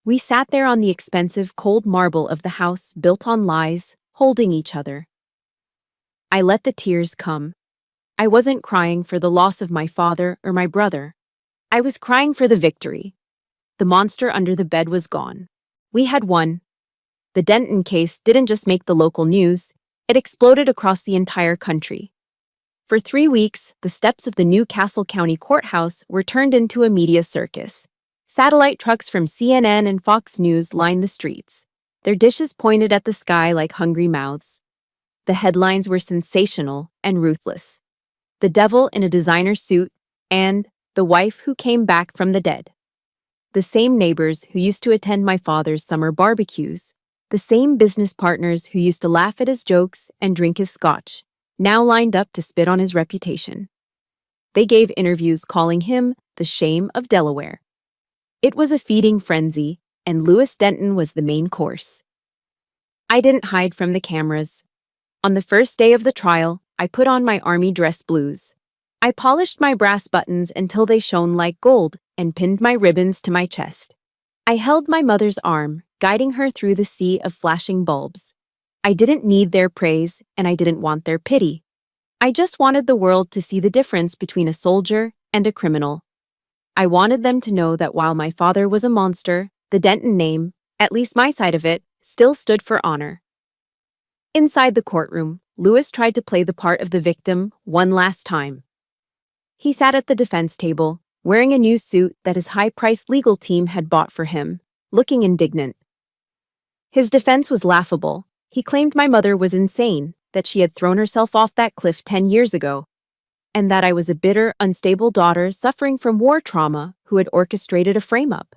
We sat there on the expensive, cold marble of the house built on lies, holding each other. I let the tears come. I wasn't crying for the loss of my father or my brother. I was crying for the victory. The monster under the bed was gone. We had won. The Denton case didn't just make the local news, it exploded across the entire country. For 3 weeks, the steps of the new Castle County Courthouse were turned into a media circus. Satellite trucks from CNN and Fox News lined the streets, their dishes pointed at the sky like hungry mouths. The headlines were sensational and ruthless. The devil in a designer suit and the wife who came back from the dead. The same neighbors who used to attend my father's summer barbecues, the same business partners who used to laugh at his jokes and drink his scotch, now lined up to spit on his reputation. They gave interviews calling him the shame of Delaware. It was a feeding frenzy, and Louis Denton was the main course. I didn't hide from the cameras. On the first day of the trial, I put on my army dress blues. I polished my brass buttons until they shone like gold and pinned my ribbons to my chest. I held my mother's arm, guiding her through the sea of flashing bulbs. I didn't need their praise, and I didn't want their pity. I just wanted the world to see the difference between a soldier and a criminal. I wanted them to know that while my father was a monster, the Denton name, at least my side of it, still stood for honor. Inside the courtroom, Louis tried to play the part of the victim one last time. He sat at the defense table, wearing a new suit that his high-priced legal team had bought for him, looking indignant. His defense was laughable. He claimed my mother was insane, that she had thrown herself off that cliff 10 years ago, and that I was a bitter, unstable daughter suffering from war trauma who had orchestrated a frame-up.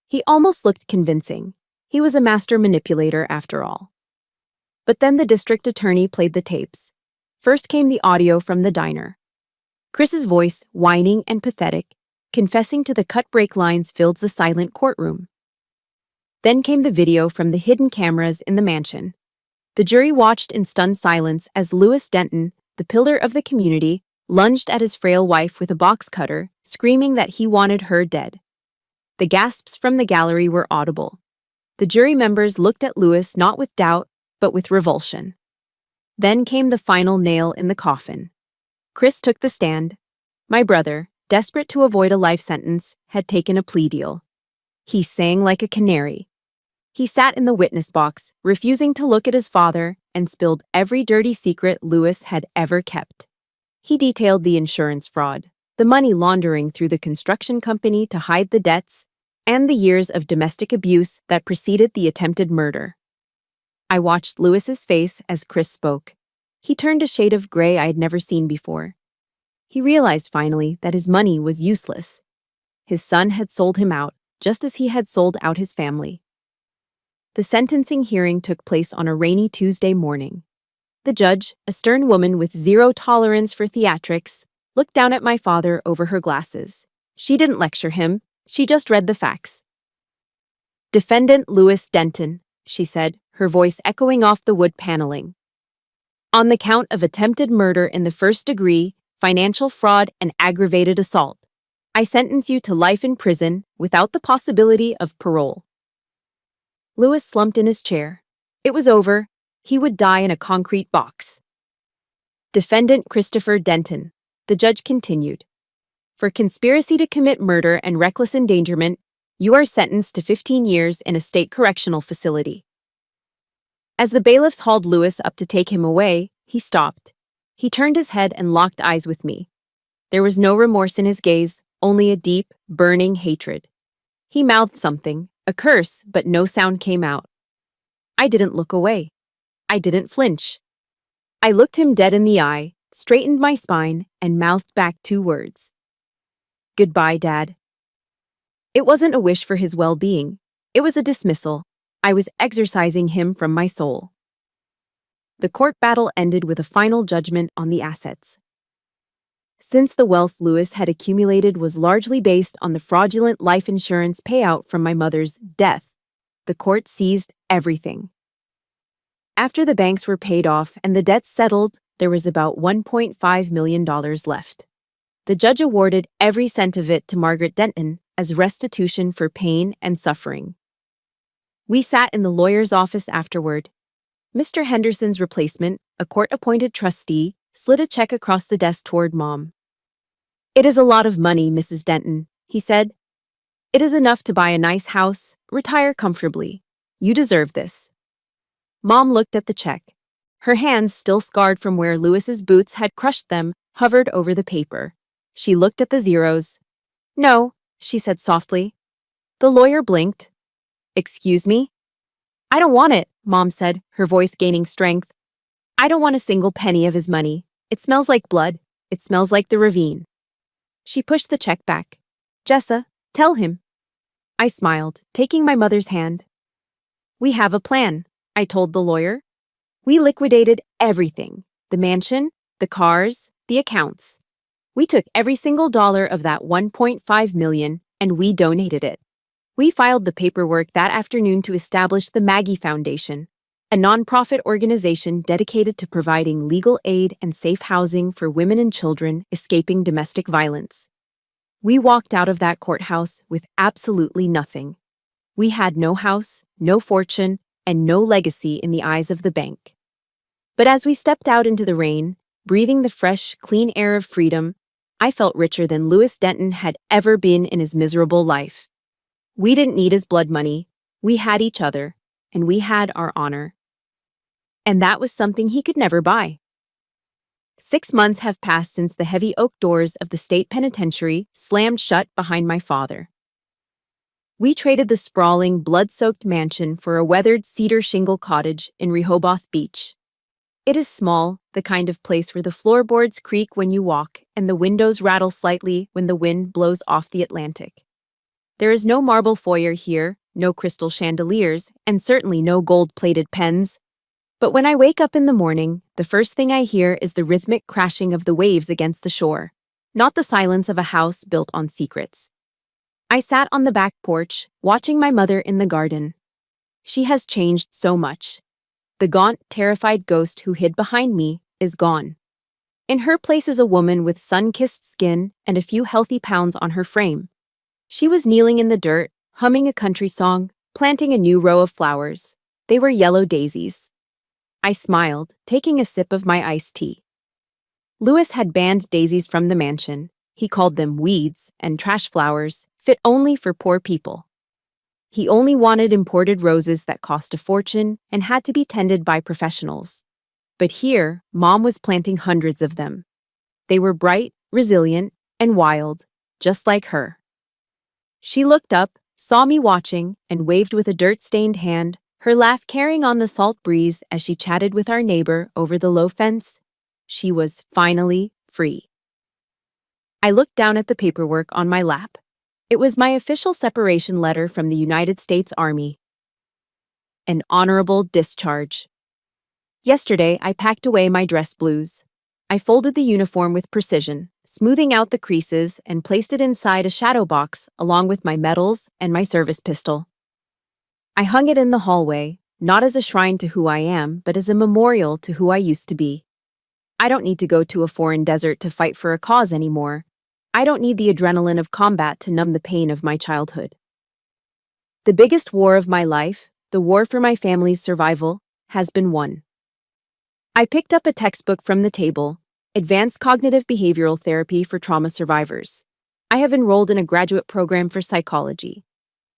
He almost looked convincing. He was a master manipulator after all. But then the district attorney played the tapes. First came the audio from the diner. Chris's voice, whining and pathetic, confessing to the cut-break lines filled the silent courtroom. Then came the video from the hidden cameras in the mansion. The jury watched in stunned silence as Louis Denton, the pillar of the community, lunged at his frail wife with a box cutter, screaming that he wanted her dead. The gasps from the gallery were audible. The jury members looked at Louis not with doubt, but with revulsion. Then came the final nail in the coffin. Chris took the stand. My brother, desperate to avoid a life sentence, had taken a plea deal. He sang like a canary. He sat in the witness box, refusing to look at his father, and spilled every dirty secret Louis had ever kept. He detailed the insurance fraud, the money laundering through the construction company to hide the debts, and the years of domestic abuse that preceded the attempted murder. I watched Louis's face as Chris spoke. He turned a shade of gray I had never seen before. He realized finally that his money was useless. His son had sold him out, just as he had sold out his family. The sentencing hearing took place on a rainy Tuesday morning. The judge, a stern woman with zero tolerance for theatrics, looked down at my father over her glasses. She didn't lecture him, she just read the facts. "Defendant Louis Denton," she said, her voice echoing off the wood paneling. "On the count of attempted murder in the first degree, financial fraud, and aggravated assault, I sentence you to life in prison without the possibility of parole." Louis slumped in his chair. It was over. He would die in a concrete box. Defendant Christopher Denton. The judge continued. For conspiracy to commit murder and reckless endangerment, you are sentenced to 15 years in a state correctional facility. As the bailiffs hauled Lewis up to take him away, he stopped. He turned his head and locked eyes with me. There was no remorse in his gaze, only a deep, burning hatred. He mouthed something, a curse, but no sound came out. I didn't look away. I didn't flinch. I looked him dead in the eye, straightened my spine, and mouthed back 2 words. Goodbye, Dad. It wasn't a wish for his well-being. It was a dismissal. I was exorcising him from my soul. The court battle ended with a final judgment on the assets. Since the wealth Lewis had accumulated was largely based on the fraudulent life insurance payout from my mother's death, the court seized everything. After the banks were paid off and the debts settled, there was about $1.5 million left. The judge awarded every cent of it to Margaret Denton as restitution for pain and suffering. We sat in the lawyer's office afterward. Mr. Henderson's replacement, a court-appointed trustee, slid a check across the desk toward Mom. It is a lot of money, Mrs. Denton, he said. It is enough to buy a nice house, retire comfortably. You deserve this. Mom looked at the check. Her hands, still scarred from where Lewis's boots had crushed them, hovered over the paper. She looked at the zeros. No, she said softly. The lawyer blinked. Excuse me? I don't want it, Mom said, her voice gaining strength. I don't want a single penny of his money. It smells like blood. It smells like the ravine. She pushed the check back. Jessa, tell him. I smiled, taking my mother's hand. We have a plan, I told the lawyer. We liquidated everything. The mansion, the cars, the accounts. We took every single dollar of that $1.5 million and we donated it. We filed the paperwork that afternoon to establish the Maggie Foundation, a nonprofit organization dedicated to providing legal aid and safe housing for women and children escaping domestic violence. We walked out of that courthouse with absolutely nothing. We had no house, no fortune, and no legacy in the eyes of the bank. But as we stepped out into the rain, breathing the fresh, clean air of freedom, I felt richer than Lewis Denton had ever been in his miserable life. We didn't need his blood money. We had each other, and we had our honor. And that was something he could never buy. 6 months have passed since the heavy oak doors of the state penitentiary slammed shut behind my father. We traded the sprawling, blood-soaked mansion for a weathered cedar shingle cottage in Rehoboth Beach. It is small, the kind of place where the floorboards creak when you walk and the windows rattle slightly when the wind blows off the Atlantic. There is no marble foyer here, no crystal chandeliers, and certainly no gold-plated pens. But when I wake up in the morning, the first thing I hear is the rhythmic crashing of the waves against the shore, not the silence of a house built on secrets. I sat on the back porch, watching my mother in the garden. She has changed so much. The gaunt, terrified ghost who hid behind me is gone. In her place is a woman with sun-kissed skin and a few healthy pounds on her frame. She was kneeling in the dirt, humming a country song, planting a new row of flowers. They were yellow daisies. I smiled, taking a sip of my iced tea. Lewis had banned daisies from the mansion. He called them weeds and trash flowers, fit only for poor people. He only wanted imported roses that cost a fortune and had to be tended by professionals. But here, Mom was planting hundreds of them. They were bright, resilient, and wild, just like her. She looked up, saw me watching, and waved with a dirt-stained hand, her laugh carrying on the salt breeze as she chatted with our neighbor over the low fence. She was finally free. I looked down at the paperwork on my lap. It was my official separation letter from the United States Army. An honorable discharge. Yesterday, I packed away my dress blues. I folded the uniform with precision, smoothing out the creases, and placed it inside a shadow box along with my medals and my service pistol. I hung it in the hallway, not as a shrine to who I am, but as a memorial to who I used to be. I don't need to go to a foreign desert to fight for a cause anymore. I don't need the adrenaline of combat to numb the pain of my childhood. The biggest war of my life, the war for my family's survival, has been won. I picked up a textbook from the table, Advanced Cognitive Behavioral Therapy for Trauma Survivors. I have enrolled in a graduate program for psychology.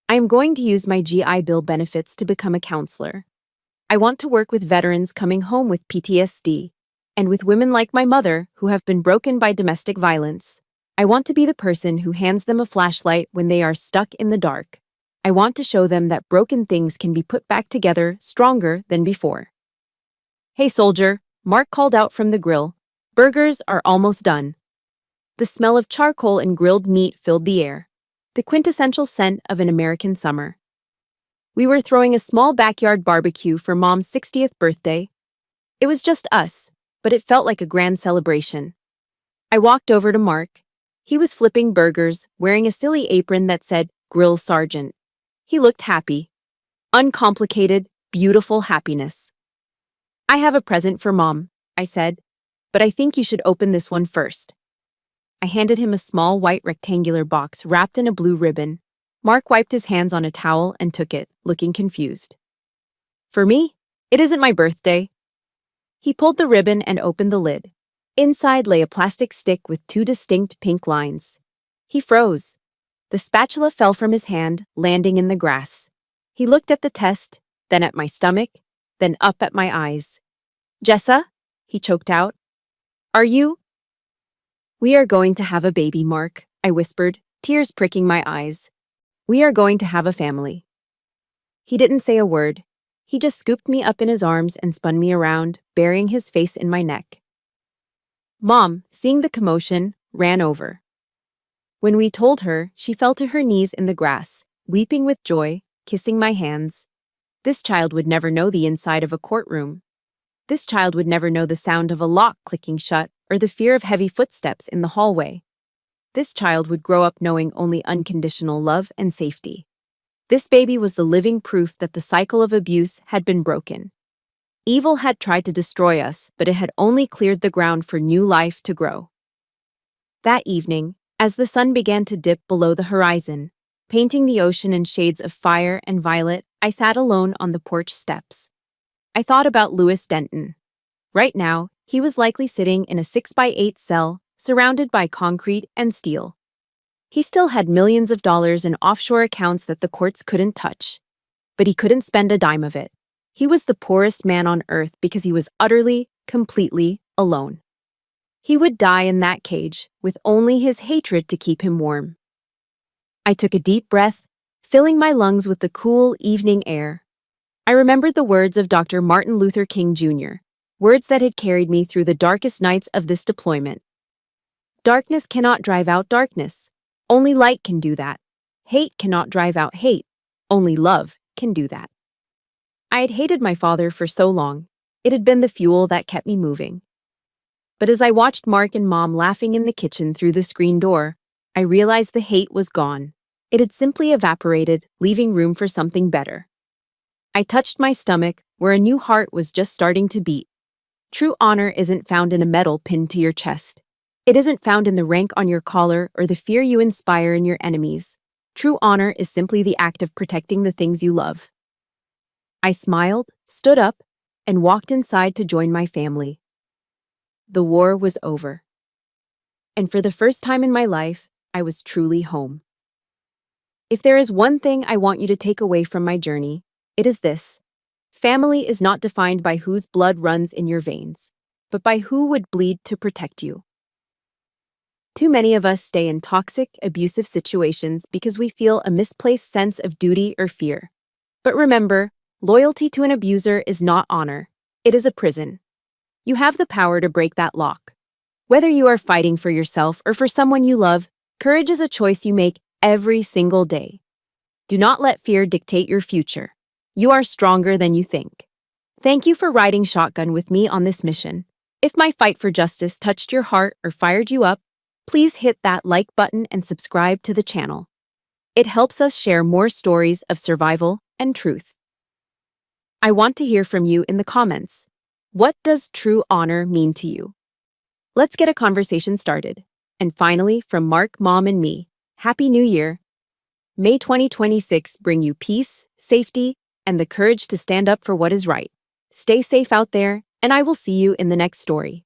I am going to use my GI Bill benefits to become a counselor. I want to work with veterans coming home with PTSD and with women like my mother who have been broken by domestic violence. I want to be the person who hands them a flashlight when they are stuck in the dark. I want to show them that broken things can be put back together stronger than before. Hey, soldier, Mark called out from the grill. Burgers are almost done. The smell of charcoal and grilled meat filled the air, the quintessential scent of an American summer. We were throwing a small backyard barbecue for Mom's 60th birthday. It was just us, but it felt like a grand celebration. I walked over to Mark. He was flipping burgers, wearing a silly apron that said, Grill Sergeant. He looked happy. Uncomplicated, beautiful happiness. I have a present for Mom, I said, but I think you should open this one first. I handed him a small white rectangular box wrapped in a blue ribbon. Mark wiped his hands on a towel and took it, looking confused. For me? It isn't my birthday. He pulled the ribbon and opened the lid. Inside lay a plastic stick with 2 distinct pink lines. He froze. The spatula fell from his hand, landing in the grass. He looked at the test, then at my stomach, then up at my eyes. Jessa? He choked out. Are you? We are going to have a baby, Mark, I whispered, tears pricking my eyes. We are going to have a family. He didn't say a word. He just scooped me up in his arms and spun me around, burying his face in my neck. Mom, seeing the commotion, ran over. When we told her, she fell to her knees in the grass, weeping with joy, kissing my hands. This child would never know the inside of a courtroom. This child would never know the sound of a lock clicking shut or the fear of heavy footsteps in the hallway. This child would grow up knowing only unconditional love and safety. This baby was the living proof that the cycle of abuse had been broken. Evil had tried to destroy us, but it had only cleared the ground for new life to grow. That evening, as the sun began to dip below the horizon, painting the ocean in shades of fire and violet, I sat alone on the porch steps. I thought about Louis Denton. Right now, he was likely sitting in a 6x8 cell, surrounded by concrete and steel. He still had millions of dollars in offshore accounts that the courts couldn't touch. But he couldn't spend a dime of it. He was the poorest man on earth because he was utterly, completely alone. He would die in that cage, with only his hatred to keep him warm. I took a deep breath, filling my lungs with the cool evening air. I remembered the words of Dr. Martin Luther King Jr., words that had carried me through the darkest nights of this deployment. Darkness cannot drive out darkness. Only light can do that. Hate cannot drive out hate. Only love can do that. I had hated my father for so long. It had been the fuel that kept me moving. But as I watched Mark and Mom laughing in the kitchen through the screen door, I realized the hate was gone. It had simply evaporated, leaving room for something better. I touched my stomach, where a new heart was just starting to beat. True honor isn't found in a medal pinned to your chest. It isn't found in the rank on your collar or the fear you inspire in your enemies. True honor is simply the act of protecting the things you love. I smiled, stood up, and walked inside to join my family. The war was over. And for the first time in my life, I was truly home. If there is one thing I want you to take away from my journey, it is this. Family is not defined by whose blood runs in your veins, but by who would bleed to protect you. Too many of us stay in toxic, abusive situations because we feel a misplaced sense of duty or fear. But remember, loyalty to an abuser is not honor. It is a prison. You have the power to break that lock. Whether you are fighting for yourself or for someone you love, courage is a choice you make every single day. Do not let fear dictate your future. You are stronger than you think. Thank you for riding shotgun with me on this mission. If my fight for justice touched your heart or fired you up, please hit that like button and subscribe to the channel. It helps us share more stories of survival and truth. I want to hear from you in the comments. What does true honor mean to you? Let's get a conversation started. And finally, from Mark, Mom, and me, Happy New Year. May 2026 bring you peace, safety, and the courage to stand up for what is right. Stay safe out there, and I will see you in the next story.